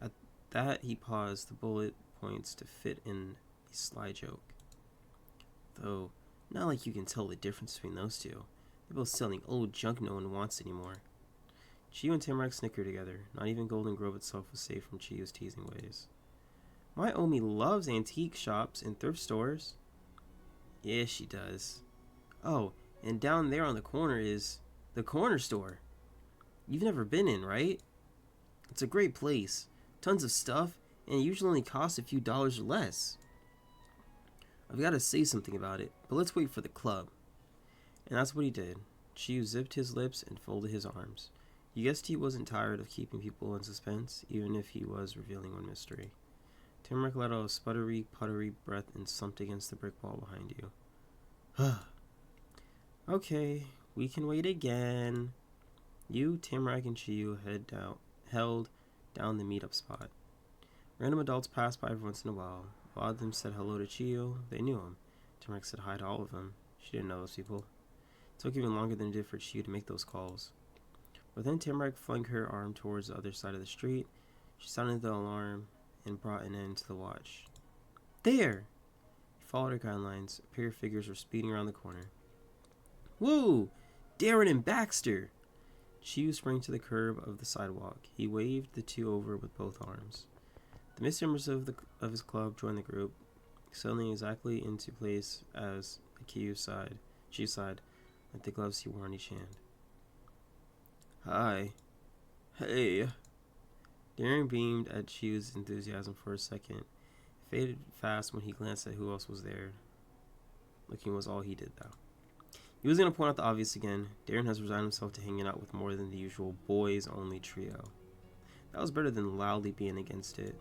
At that, he paused, the bullet points to fit in a sly joke. Though, not like you can tell the difference between those two. They're both selling old junk no one wants anymore. Chiyu and Tamarack snickered together. Not even Golden Grove itself was safe from Chiyu's teasing ways. My Omi loves antique shops and thrift stores. Yeah, she does. Oh, and down there on the corner is the corner store. You've never been in, right? It's a great place. Tons of stuff, and it usually only costs a few dollars or less. I've got to say something about it, but let's wait for the club. And that's what he did. Chiyu zipped his lips and folded his arms. You guessed he wasn't tired of keeping people in suspense, even if he was revealing one mystery. Tamarack let out a sputtery, puttery breath and slumped against the brick wall behind you. Okay, we can wait again. You, Tamarack, and Chiyu held down the meetup spot. Random adults passed by every once in a while. A lot of them said hello to Chiyu. They knew him. Tamarack said hi to all of them. She didn't know those people. It took even longer than it did for Chiyu to make those calls. But then Tamarack flung her arm towards the other side of the street. She sounded the alarm and brought an end to the watch. There! He followed her guidelines. A pair of figures were speeding around the corner. Whoa! Darren and Baxter! Chiyu sprang to the curb of the sidewalk. He waved the two over with both arms. The missing members of his club joined the group, settling exactly into place as the Chiyu's side, like the gloves he wore on each hand. Hi. Hey. Darren beamed at Chiyu's enthusiasm for a second. It faded fast when he glanced at who else was there. Looking was all he did, though. He was going to point out the obvious again. Darren has resigned himself to hanging out with more than the usual boys-only trio. That was better than loudly being against it.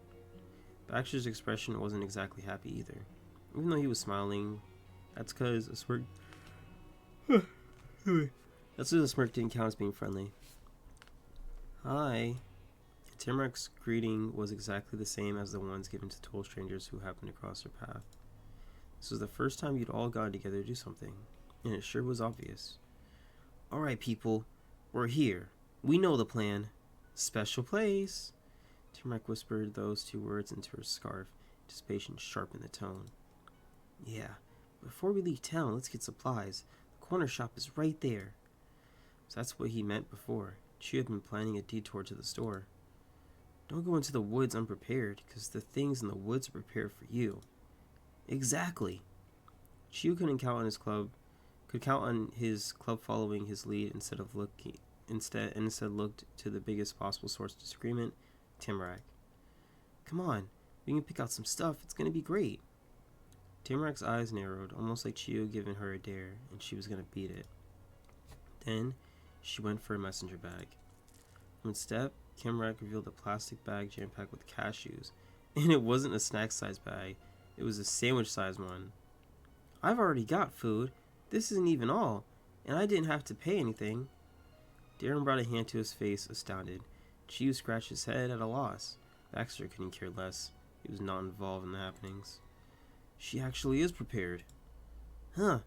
Baxter's expression wasn't exactly happy either. Even though he was smiling, that's because a That's what the smirk didn't count as being friendly. Hi. Timrek's greeting was exactly the same as the ones given to total strangers who happened to cross their path. This was the first time you'd all gotten together to do something, and it sure was obvious. Alright, people, we're here. We know the plan. Special place. Timrek whispered those two words into her scarf. Anticipation sharpened the tone. Yeah, before we leave town, let's get supplies. The corner shop is right there. So that's what he meant before. She had been planning a detour to the store. Don't go into the woods unprepared, because the things in the woods are prepared for you. Exactly. Chiu could count on his club following his lead instead looked to the biggest possible source of disagreement, Timrak. Come on, we can pick out some stuff. It's gonna be great. Timrak's eyes narrowed, almost like Chiu giving her a dare, and she was gonna beat it. Then she went for a messenger bag. From step, Timrak revealed a plastic bag jam-packed with cashews, and it wasn't a snack-sized bag. It was a sandwich-sized one. I've already got food. This isn't even all, and I didn't have to pay anything. Darren brought a hand to his face, astounded. Chiu scratched his head at a loss. Baxter couldn't care less. He was not involved in the happenings. She actually is prepared. Huh.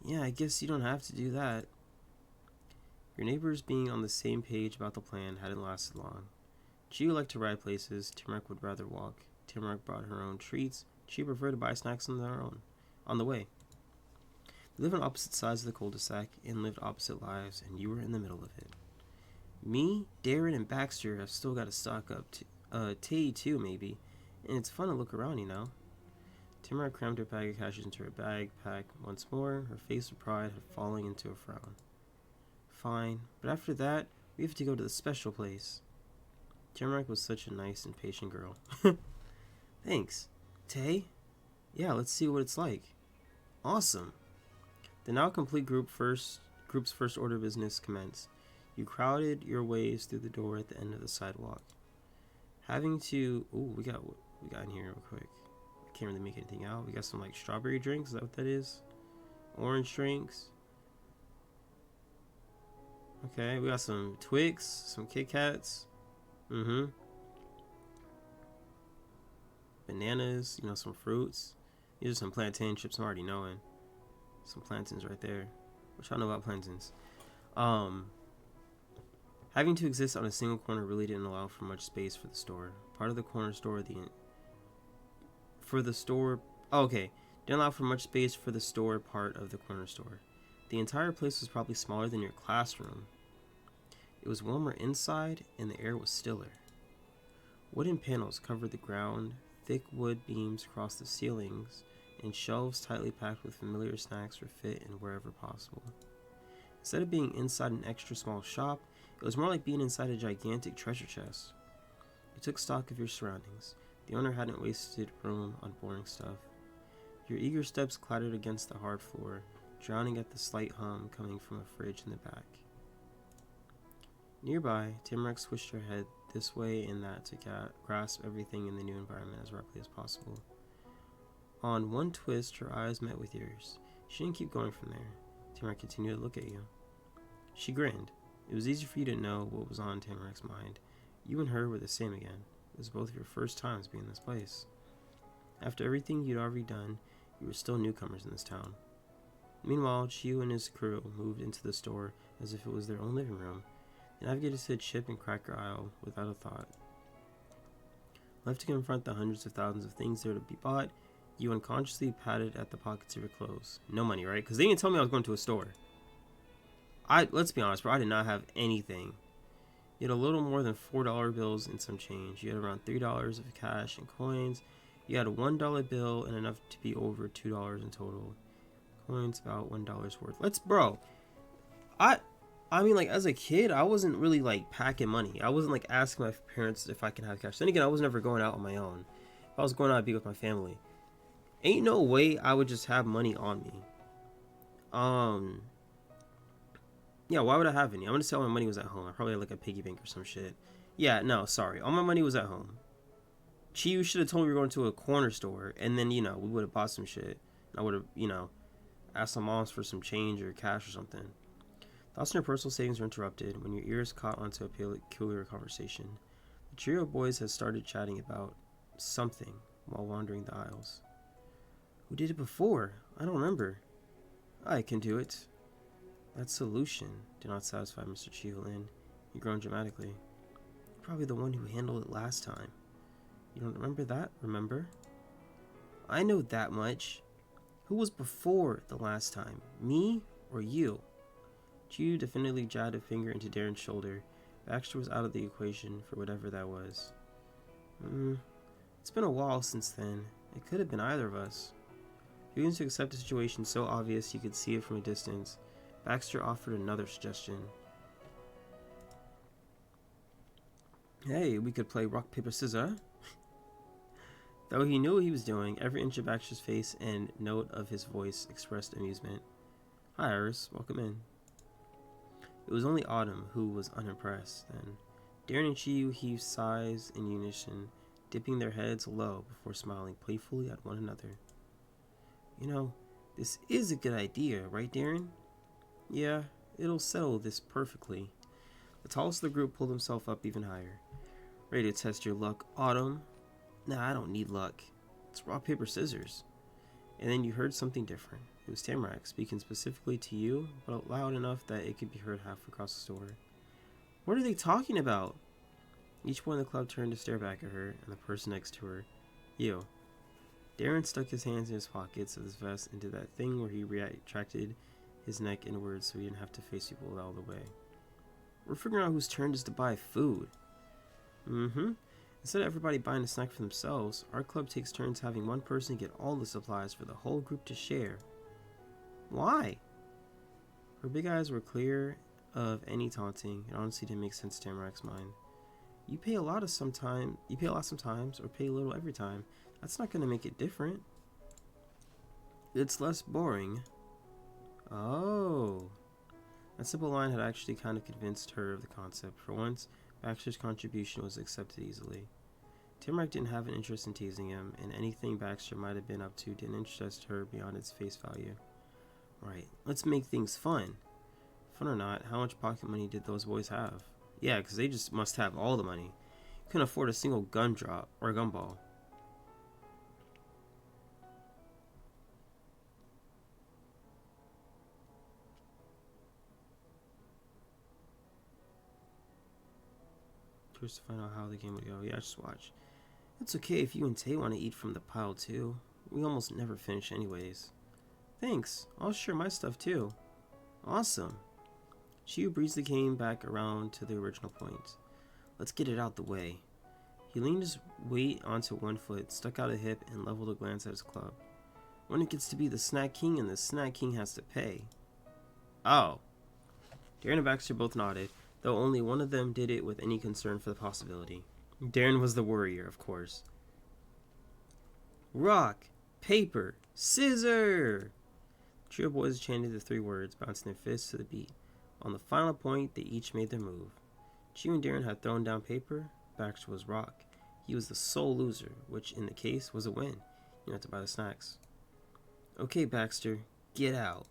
Yeah, I guess you don't have to do that. Your neighbors being on the same page about the plan hadn't lasted long. Chiu liked to ride places. Timrak would rather walk. Timrak brought her own treats. She preferred to buy snacks on their own. On the way. They lived on opposite sides of the cul-de-sac and lived opposite lives, and you were in the middle of it. Me, Darren, and Baxter have still got to stock up. Tay too, maybe. And it's fun to look around, you know. Timrak crammed her bag of cashews into her backpack once more. Her face of pride had fallen into a frown. Fine, but after that, we have to go to the special place. Timrak was such a nice and patient girl. Thanks. Tay? Yeah, let's see what it's like. Awesome. The now complete group's first order of business commenced. You crowded your ways through the door at the end of the sidewalk. Having to... Ooh, we got in here real quick. I can't really make anything out. We got some, like, strawberry drinks. Is that what that is? Orange drinks. Okay, we got some Twix, some Kit Kats. Bananas, you know, some fruits. These are some plantain chips I'm already knowing. Some plantains right there. What y'all know about plantains? Having to exist on a single corner really didn't allow for much space for the store. Part of the corner store, didn't allow for much space for the store part of the corner store. The entire place was probably smaller than your classroom. It was warmer inside, and the air was stiller. Wooden panels covered the ground, thick wood beams crossed the ceilings, and shelves tightly packed with familiar snacks were fit in wherever possible. Instead of being inside an extra small shop, it was more like being inside a gigantic treasure chest. You took stock of your surroundings. The owner hadn't wasted room on boring stuff. Your eager steps clattered against the hard floor, drowning out the slight hum coming from a fridge in the back. Nearby, Timrak swished her head this way and that to grasp everything in the new environment as rapidly as possible. On one twist, her eyes met with yours. She didn't keep going from there. Timrak continued to look at you. She grinned. It was easy for you to know what was on Tamrak's mind. You and her were the same again. It was both of your first times being in this place. After everything you'd already done, you were still newcomers in this town. Meanwhile, Chiu and his crew moved into the store as if it was their own living room. They navigated to the chip and cracker aisle without a thought. Left to confront the hundreds of thousands of things there to be bought, you unconsciously patted at the pockets of your clothes. No money, right? Because they didn't tell me I was going to a store. Let's be honest, bro, I did not have anything. You had a little more than $4 bills and some change. You had around $3 of cash and coins. You had a $1 bill and enough to be over $2 in total. Coins about $1 worth. I mean, like, as a kid, I wasn't really, like, packing money. I wasn't, like, asking my parents if I can have cash. Then again, I was never going out on my own. If I was going out, I'd be with my family. Ain't no way I would just have money on me. Yeah, why would I have any? I'm gonna say all my money was at home. I probably had, like, a piggy bank or some shit. Yeah, no, sorry. All my money was at home. You should have told me we were going to a corner store, and then, you know, we would have bought some shit. I would have, you know, asked my moms for some change or cash or something. Thoughts on your personal savings are interrupted when your ears caught onto a peculiar conversation. The trio of boys has started chatting about something while wandering the aisles. Who did it before? I don't remember. I can do it. That solution did not satisfy Mr. Cheeholin. He groaned dramatically. You're probably the one who handled it last time. You don't remember that, remember? I know that much. Who was before the last time? Me or you? Chew definitively jabbed a finger into Darren's shoulder. Baxter was out of the equation for whatever that was. It's been a while since then. It could have been either of us. Beginning to accept a situation so obvious you could see it from a distance, Baxter offered another suggestion. Hey, we could play rock, paper, scissors. Though he knew what he was doing, every inch of Baxter's face and note of his voice expressed amusement. Hi, Iris. Welcome in. It was only Autumn who was unimpressed then. Darren and Chiyu heaved sighs in unison, dipping their heads low before smiling playfully at one another. You know, this is a good idea, right, Darren? Yeah, it'll settle this perfectly. The tallest of the group pulled himself up even higher. Ready to test your luck, Autumn? Nah, I don't need luck. It's rock, paper, scissors. And then you heard something different. It was Tamarack speaking specifically to you, but loud enough that it could be heard half across the store. What are they talking about? Each one in the club turned to stare back at her and the person next to her. You. Darren stuck his hands in his pockets of his vest into that thing where he retracted his neck inwards so he didn't have to face people all the way. We're figuring out whose turn it is to buy food. Instead of everybody buying a snack for themselves, our club takes turns having one person get all the supplies for the whole group to share. Why? Her big eyes were clear of any taunting. It honestly didn't make sense to Tamarack's mind. You pay a lot sometimes, or pay a little every time. That's not going to make it different. It's less boring. Oh. That simple line had actually kind of convinced her of the concept. For once, Baxter's contribution was accepted easily. Tamarack didn't have an interest in teasing him, and anything Baxter might have been up to didn't interest her beyond its face value. Right, let's make things fun. Fun or not, how much pocket money did those boys have? Yeah, because they just must have all the money. Couldn't afford a single gun drop or gumball. Curious to find out how the game would go. Yeah, just watch. It's okay if you and Tay want to eat from the pile too. We almost never finish anyways. Thanks. I'll share my stuff too. Awesome. Chiyu breezed the game back around to the original point. Let's get it out the way. He leaned his weight onto one foot, stuck out a hip, and leveled a glance at his club. When it gets to be the Snack King, and the Snack King has to pay. Oh. Darren and Baxter both nodded, though only one of them did it with any concern for the possibility. Darren was the worrier, of course. Rock, paper, scissor! The trio of boys chanted the three words, bouncing their fists to the beat. On the final point, they each made their move. Chew and Darren had thrown down paper. Baxter was rock. He was the sole loser, which in the case was a win. You had to buy the snacks. Okay, Baxter, get out.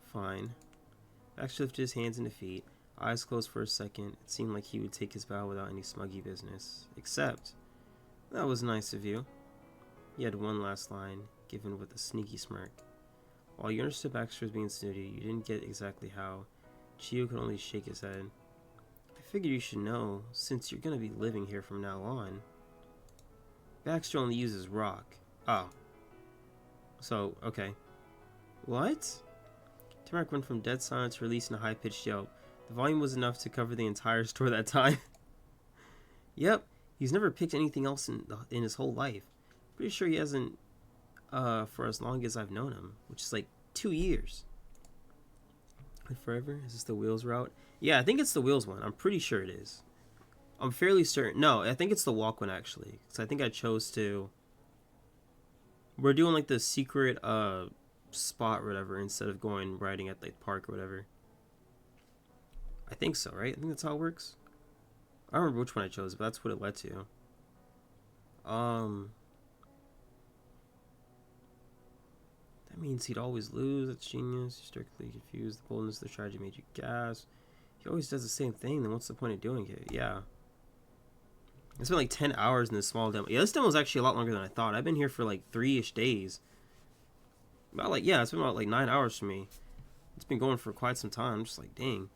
Fine. Baxter lifted his hands in defeat. Eyes closed for a second. It seemed like he would take his bow without any smuggy business. Except, that was nice of you. He had one last line, given with a sneaky smirk. While you understood Baxter was being snooty, you didn't get exactly how. Chiyu could only shake his head. I figured you should know, since you're going to be living here from now on. Baxter only uses rock. Oh. So, okay. What? Tamarack went from dead silence to releasing a high-pitched yelp. The volume was enough to cover the entire store that time. Yep, he's never picked anything else in his whole life. Pretty sure he hasn't for as long as I've known him, which is like 2 years. Forever? Is this the Wheels route? Yeah, I think it's the Wheels one. I'm pretty sure it is. I'm fairly certain. No, I think it's the walk one, actually. Because I think I chose to... We're doing, like, the secret spot or whatever instead of going riding at, like, park or whatever. I think so, right? I think that's how it works. I don't remember which one I chose, but that's what it led to. That means he'd always lose. That's genius. You're strictly confused. The boldness of the strategy made you gasp. He always does the same thing. Then what's the point of doing it? Yeah. I spent like 10 hours in this small demo. Yeah, this demo was actually a lot longer than I thought. I've been here for like 3-ish days. About like, yeah, it's been about like 9 hours for me. It's been going for quite some time. I'm just like, dang.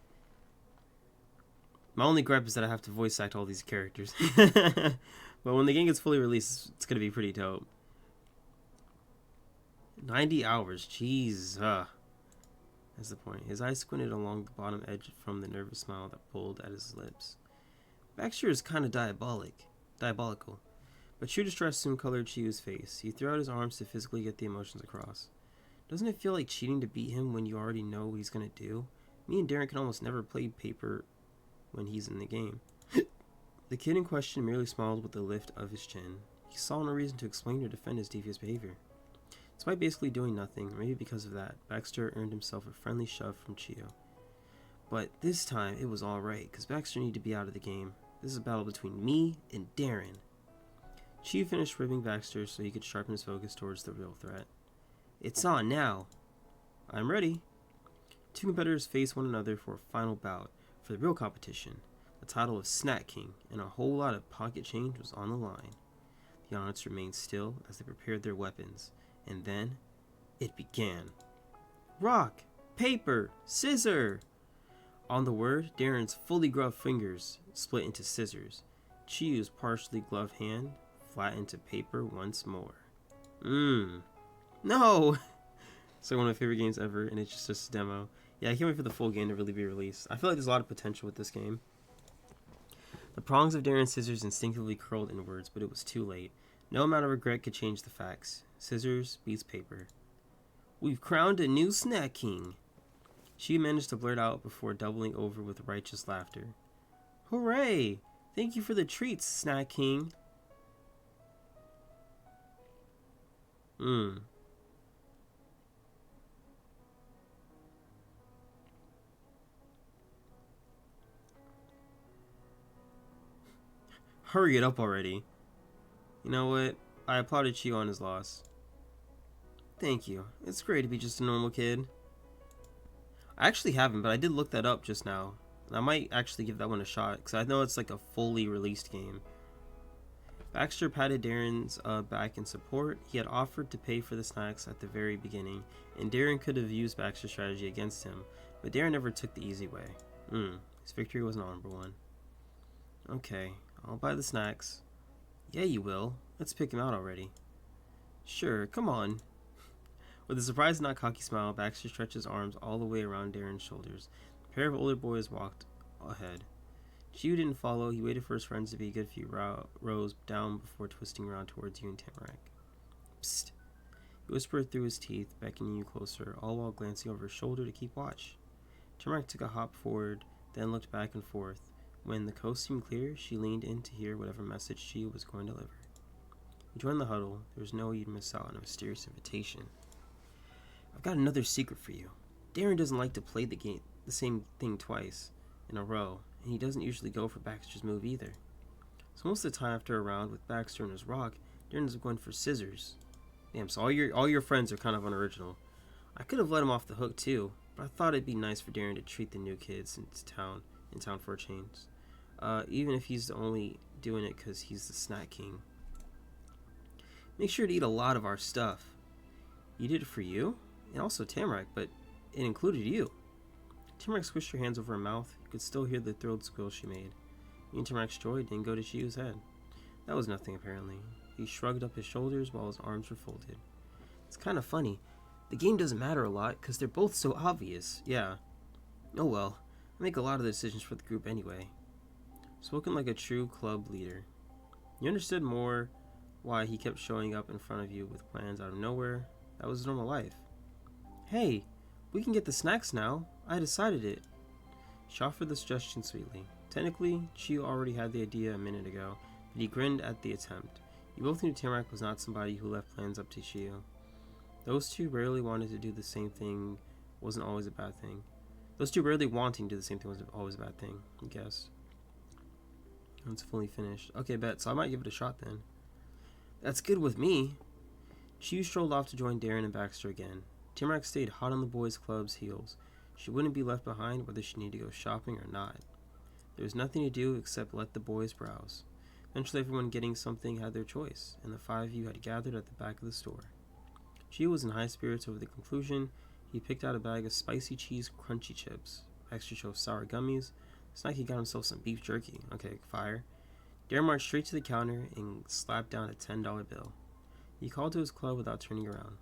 My only gripe is that I have to voice act all these characters. But when the game gets fully released, it's going to be pretty dope. 90 hours. Jeez. That's the point. His eyes squinted along the bottom edge from the nervous smile that pulled at his lips. Baxter is kind of diabolical. But true distress soon colored Chiyu's face. He threw out his arms to physically get the emotions across. Doesn't it feel like cheating to beat him when you already know what he's going to do? Me and Darren can almost never play paper when he's in the game. The kid in question merely smiled with a lift of his chin. He saw no reason to explain or defend his devious behavior. Despite basically doing nothing, maybe because of that, Baxter earned himself a friendly shove from Chiyo. But this time, it was alright, because Baxter needed to be out of the game. This is a battle between me and Darren. Chiyo finished ribbing Baxter so he could sharpen his focus towards the real threat. It's on now. I'm ready. Two competitors face one another for a final bout for the real competition. The title of Snack King and a whole lot of pocket change was on the line. The audience remained still as they prepared their weapons. And then, it began. Rock, paper, scissor! On the word, Darren's fully gloved fingers split into scissors. Chiyu's partially gloved hand flattened to paper once more. No! It's like one of my favorite games ever, and it's just a demo. Yeah, I can't wait for the full game to really be released. I feel like there's a lot of potential with this game. The prongs of Darren's scissors instinctively curled inwards, but it was too late. No amount of regret could change the facts. Scissors beats paper. We've crowned a new Snack King. She managed to blurt out before doubling over with righteous laughter. Hooray! Thank you for the treats, Snack King. Hurry it up already. You know what? I applauded Chiyo on his loss. Thank you. It's great to be just a normal kid. I actually haven't, but I did look that up just now. And I might actually give that one a shot, because I know it's like a fully released game. Baxter patted Darren's back in support. He had offered to pay for the snacks at the very beginning, and Darren could have used Baxter's strategy against him, but Darren never took the easy way. His victory was an honorable one. Okay, I'll buy the snacks. Yeah, you will. Let's pick him out already. Sure, come on. With a surprised, not cocky smile, Baxter stretched his arms all the way around Darren's shoulders. A pair of older boys walked ahead. Chiyo didn't follow. He waited for his friends to be a good few rows down before twisting around towards you and Tamarack. Psst. He whispered through his teeth, beckoning you closer, all while glancing over his shoulder to keep watch. Tamarack took a hop forward, then looked back and forth. When the coast seemed clear, she leaned in to hear whatever message Chiyo was going to deliver. You joined the huddle. There was no way you'd miss out on a mysterious invitation. I've got another secret for you. Darren doesn't like to play the same thing twice in a row, and he doesn't usually go for Baxter's move either. So most of the time after a round with Baxter and his rock, Darren is going for scissors. Damn, so all your friends are kind of unoriginal. I could have let him off the hook too, but I thought it'd be nice for Darren to treat the new kids in town for a change. Even if he's only doing it because he's the Snack King. Make sure to eat a lot of our stuff. You did it for you? And also Tamarack, but it included you. Tamarack squished her hands over her mouth. You could still hear the thrilled squeal she made. You and Tamarack's joy didn't go to Chiyu's head. That was nothing, apparently. He shrugged up his shoulders while his arms were folded. It's kind of funny. The game doesn't matter a lot, because they're both so obvious. Yeah. Oh well. I make a lot of the decisions for the group anyway. Spoken like a true club leader. You understood more why he kept showing up in front of you with plans out of nowhere. That was his normal life. Hey, we can get the snacks now. I decided it. She offered the suggestion sweetly. Technically, Chiyo already had the idea a minute ago, but he grinned at the attempt. You both knew Tamarack was not somebody who left plans up to Chiyo. Those two rarely wanted to do the same thing wasn't always a bad thing. Those two rarely wanting to do the same thing was always a bad thing, I guess. It's fully finished. Okay, bet. So I might give it a shot then. That's good with me. She strolled off to join Darren and Baxter again. Tamarack stayed hot on the boys' club's heels. She wouldn't be left behind whether she needed to go shopping or not. There was nothing to do except let the boys browse. Eventually everyone getting something had their choice, and the five of you had gathered at the back of the store. Gio was in high spirits over the conclusion. He picked out a bag of spicy cheese crunchy chips. Baxter chose sour gummies. Snacky got himself some beef jerky. Okay, fire. Darren marched straight to the counter and slapped down a $10 bill. He called to his club without turning around.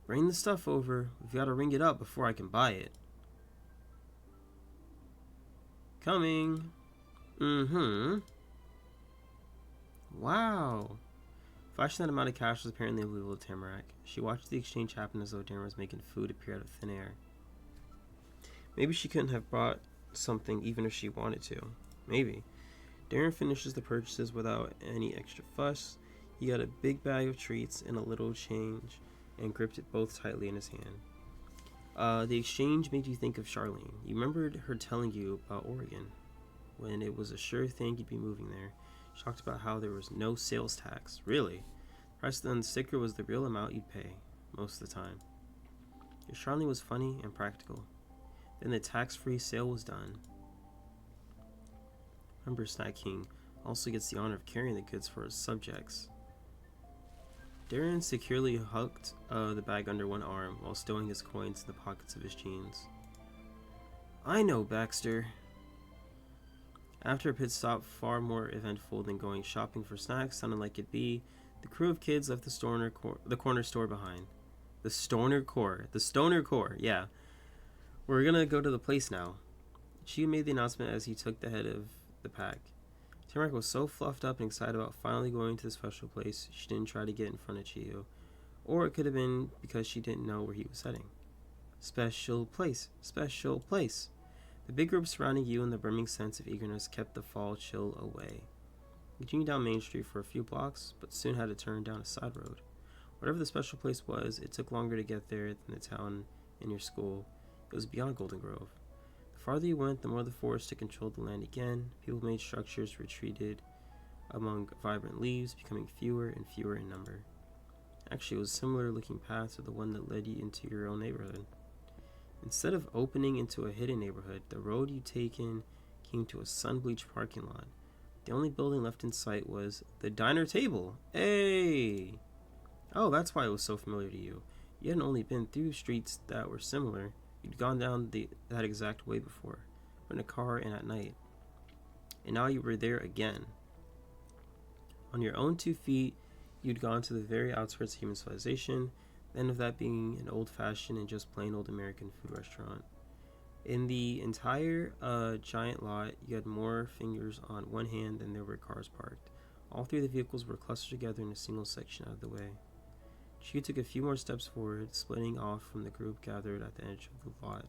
Bring the stuff over. We've got to ring it up before I can buy it. Coming. Wow. Flashing that amount of cash was apparently illegal to Tamarack. She watched the exchange happen as though Darren was making food appear out of thin air. Maybe she couldn't have brought something even if she wanted to. Maybe. Darren finishes the purchases without any extra fuss. He got a big bag of treats and a little change and gripped it both tightly in his hand. The exchange made you think of Charlene. You remembered her telling you about Oregon, when it was a sure thing you'd be moving there. She talked about how there was no sales tax. Really? The price on the sticker was the real amount you'd pay, most of the time. Your Charlene was funny and practical. Then the tax-free sale was done. Remember, Snack King also gets the honor of carrying the goods for his subjects. Darren securely hugged the bag under one arm while stowing his coins in the pockets of his jeans. I know, Baxter. After a pit stop far more eventful than going shopping for snacks sounded like it'd be, the crew of kids left the corner store behind. The Stoner Core, yeah. We're gonna go to the place now. She made the announcement as he took the head of the pack. Tamarack was so fluffed up and excited about finally going to the special place, she didn't try to get in front of Gio. Or it could have been because she didn't know where he was heading. Special place, special place. The big group surrounding you and the brimming sense of eagerness kept the fall chill away. You continued down Main Street for a few blocks, but soon had to turn down a side road. Whatever the special place was, it took longer to get there than the town and your school. It was beyond Golden Grove. The farther you went, the more the forest took control of the land again. People-made structures retreated among vibrant leaves, becoming fewer and fewer in number. Actually, it was a similar-looking path to the one that led you into your own neighborhood. Instead of opening into a hidden neighborhood, the road you'd taken came to a sun-bleached parking lot. The only building left in sight was the diner table. Hey! Oh, that's why it was so familiar to you. You hadn't only been through streets that were similar, you'd gone down that exact way before, in a car and at night. And now you were there again. On your own 2 feet, you'd gone to the very outskirts of human civilization, the end of that being an old-fashioned and just plain old American food restaurant. In the entire giant lot, you had more fingers on one hand than there were cars parked. All 3 of the vehicles were clustered together in a single section out of the way. She took a few more steps forward, splitting off from the group gathered at the edge of the lot.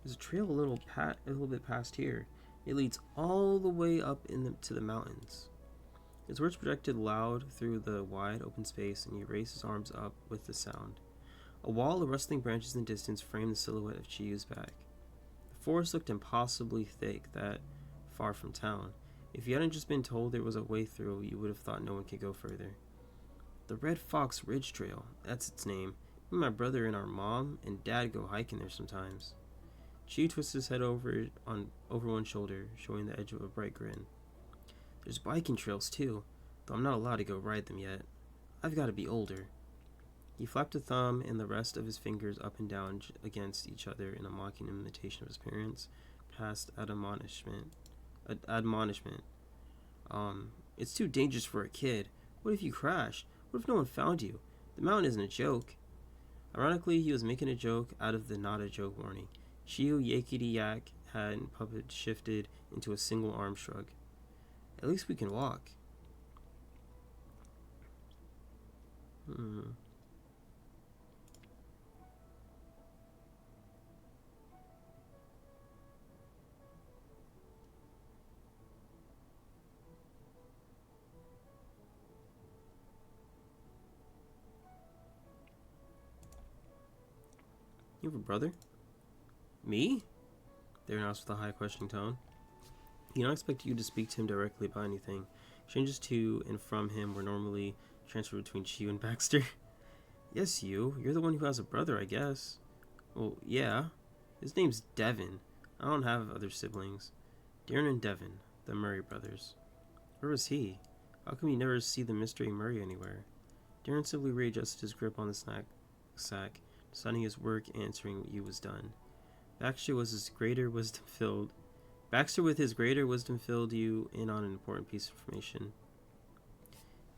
There's a trail a little bit past here. It leads all the way up to the mountains. His words projected loud through the wide open space, and he raised his arms up with the sound. A wall of rustling branches in the distance framed the silhouette of Chiyu's back. The forest looked impossibly thick that far from town. If you hadn't just been told there was a way through, you would have thought no one could go further. The Red Fox Ridge Trail, that's its name. Me and my brother and our mom and dad go hiking there sometimes. Chiyu twisted his head over one shoulder, showing the edge of a bright grin. There's biking trails too, though I'm not allowed to go ride them yet. I've got to be older. He flapped a thumb and the rest of his fingers up and down against each other in a mocking imitation of his parents, past admonishment. It's too dangerous for a kid. What if you crashed? What if no one found you? The mountain isn't a joke. Ironically, he was making a joke out of the not a joke warning. Chiyu yakety-yak had puppet shifted into a single arm shrug. At least we can walk. You have a brother? Me? They announced with a high questioning tone. He did not expect you to speak to him directly about anything. Changes to and from him were normally transfer between Chiu and Baxter. Yes, you. You're the one who has a brother, I guess. Well, yeah. His name's Devin. I don't have other siblings. Darren and Devin, the Murray brothers. Where was he? How come you never see the mystery Murray anywhere? Darren simply readjusted his grip on the snack sack, deciding his work answering what you was done. Baxter with his greater wisdom filled you in on an important piece of information.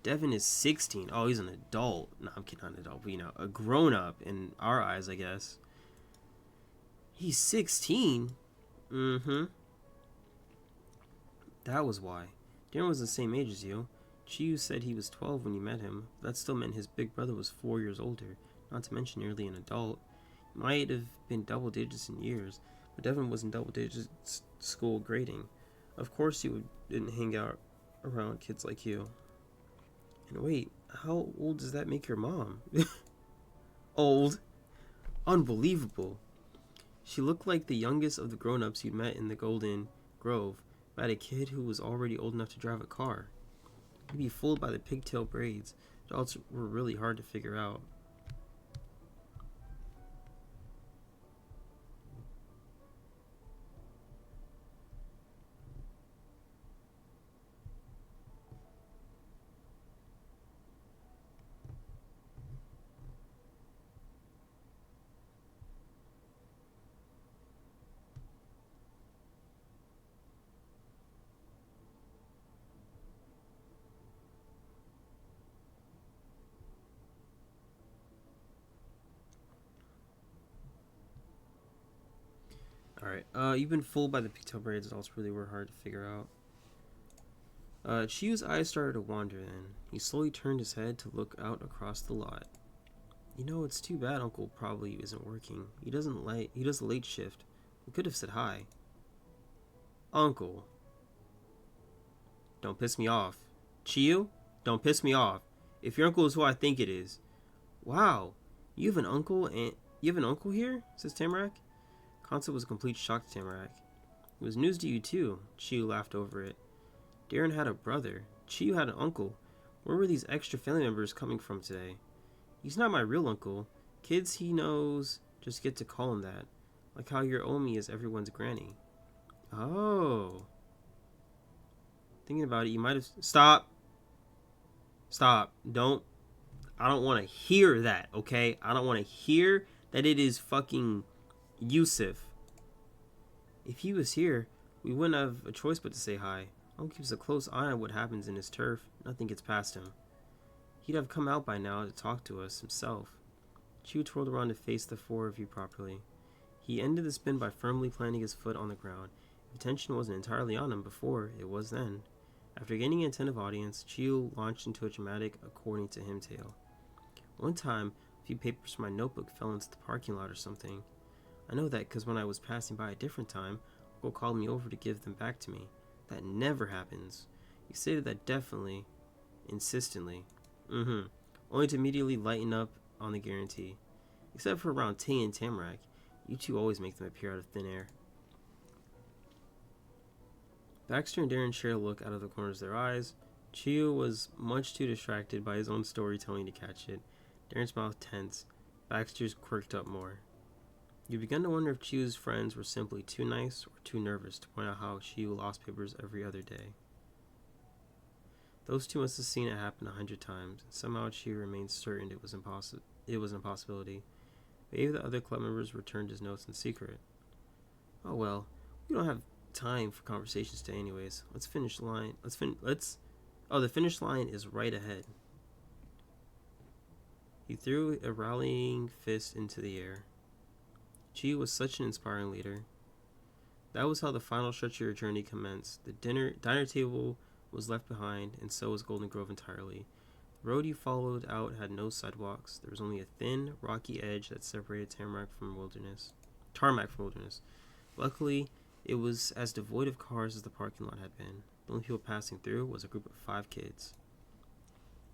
Devin is 16. Oh, he's an adult. No, I'm kidding, not an adult, but a grown-up in our eyes, I guess. He's 16? Mm-hmm. That was why. Darren was the same age as you. Chiu said he was 12 when you met him. That still meant his big brother was 4 years older, not to mention nearly an adult. He might have been double digits in years, but Devin was in double digits school grading. Of course you didn't hang out around kids like you. And wait, how old does that make your mom? Old? Unbelievable. She looked like the youngest of the grown-ups you'd met in the Golden Grove, but had a kid who was already old enough to drive a car. You'd be fooled by the pigtail braids. Adults were really hard to figure out. Alright, you've been fooled by the pigtail braids. Adults really were hard to figure out. Chiu's eyes started to wander then. He slowly turned his head to look out across the lot. It's too bad Uncle probably isn't working. He does a late shift. We could have said hi. Uncle. Don't piss me off. Chiu, don't piss me off. If your uncle is who I think it is. Wow, you have an uncle here? Says Tamarack. Concept was a complete shock to Tamarack. It was news to you too. Chiu laughed over it. Darren had a brother. Chiu had an uncle. Where were these extra family members coming from today? He's not my real uncle. Kids he knows just get to call him that. Like how your Omi is everyone's granny. Oh. Thinking about it, you might have... Stop. I don't want to hear that, okay? I don't want to hear that it is fucking Yusuf. If he was here, we wouldn't have a choice but to say hi. Uncle keeps a close eye on what happens in his turf. Nothing gets past him. He'd have come out by now to talk to us himself. Chiu twirled around to face the four of you properly. He ended the spin by firmly planting his foot on the ground. If attention wasn't entirely on him before, it was then. After gaining an attentive audience, Chiu launched into a dramatic according to him tale. One time, a few papers from my notebook fell into the parking lot or something. I know that because when I was passing by a different time, Uncle called me over to give them back to me. That never happens. He stated that definitely, insistently. Only to immediately lighten up on the guarantee. Except for around Tay and Tamarack. You two always make them appear out of thin air. Baxter and Darren shared a look out of the corners of their eyes. Chiu was much too distracted by his own storytelling to catch it. Darren's mouth tense. Baxter's quirked up more. You began to wonder if Chiu's friends were simply too nice or too nervous to point out how Chiu lost papers every other day. Those two must have seen it happen 100 times, and somehow Chiu remained certain it was an impossibility. Maybe the other club members returned his notes in secret. Oh well, we don't have time for conversations today anyways. Let's finish the line. The finish line is right ahead. He threw a rallying fist into the air. Chiu was such an inspiring leader. That was how the final stretch of your journey commenced. The diner table was left behind, and so was Golden Grove entirely. The road you followed out had no sidewalks. There was only a thin, rocky edge that separated tarmac from wilderness. Luckily, it was as devoid of cars as the parking lot had been. The only people passing through was a group of 5 kids.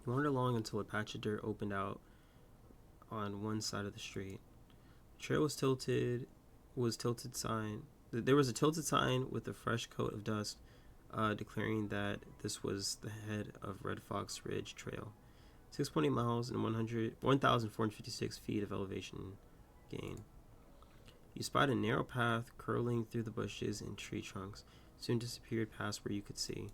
You wandered along until a patch of dirt opened out on one side of the street. The trail was tilted sign. There was a tilted sign with a fresh coat of dust declaring that this was the head of Red Fox Ridge Trail. 6.8 miles and 1,456 feet of elevation gain. You spied a narrow path curling through the bushes and tree trunks, soon disappeared past where you could see.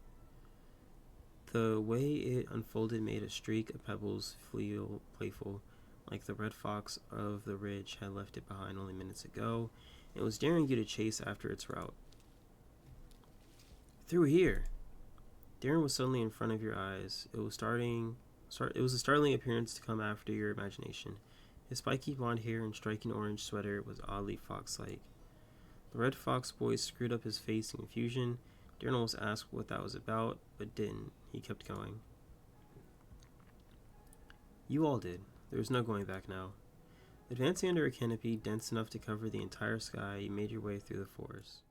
The way it unfolded made a streak of pebbles feel playful, like the red fox of the ridge had left it behind only minutes ago, and was daring you to chase after its route. Through here! Darren was suddenly in front of your eyes. It was a startling appearance to come after your imagination. His spiky blonde hair and striking orange sweater was oddly fox-like. The red fox boy screwed up his face in confusion. Darren almost asked what that was about, but didn't. He kept going. You all did. There was no going back now. Advancing under a canopy dense enough to cover the entire sky, you made your way through the forest.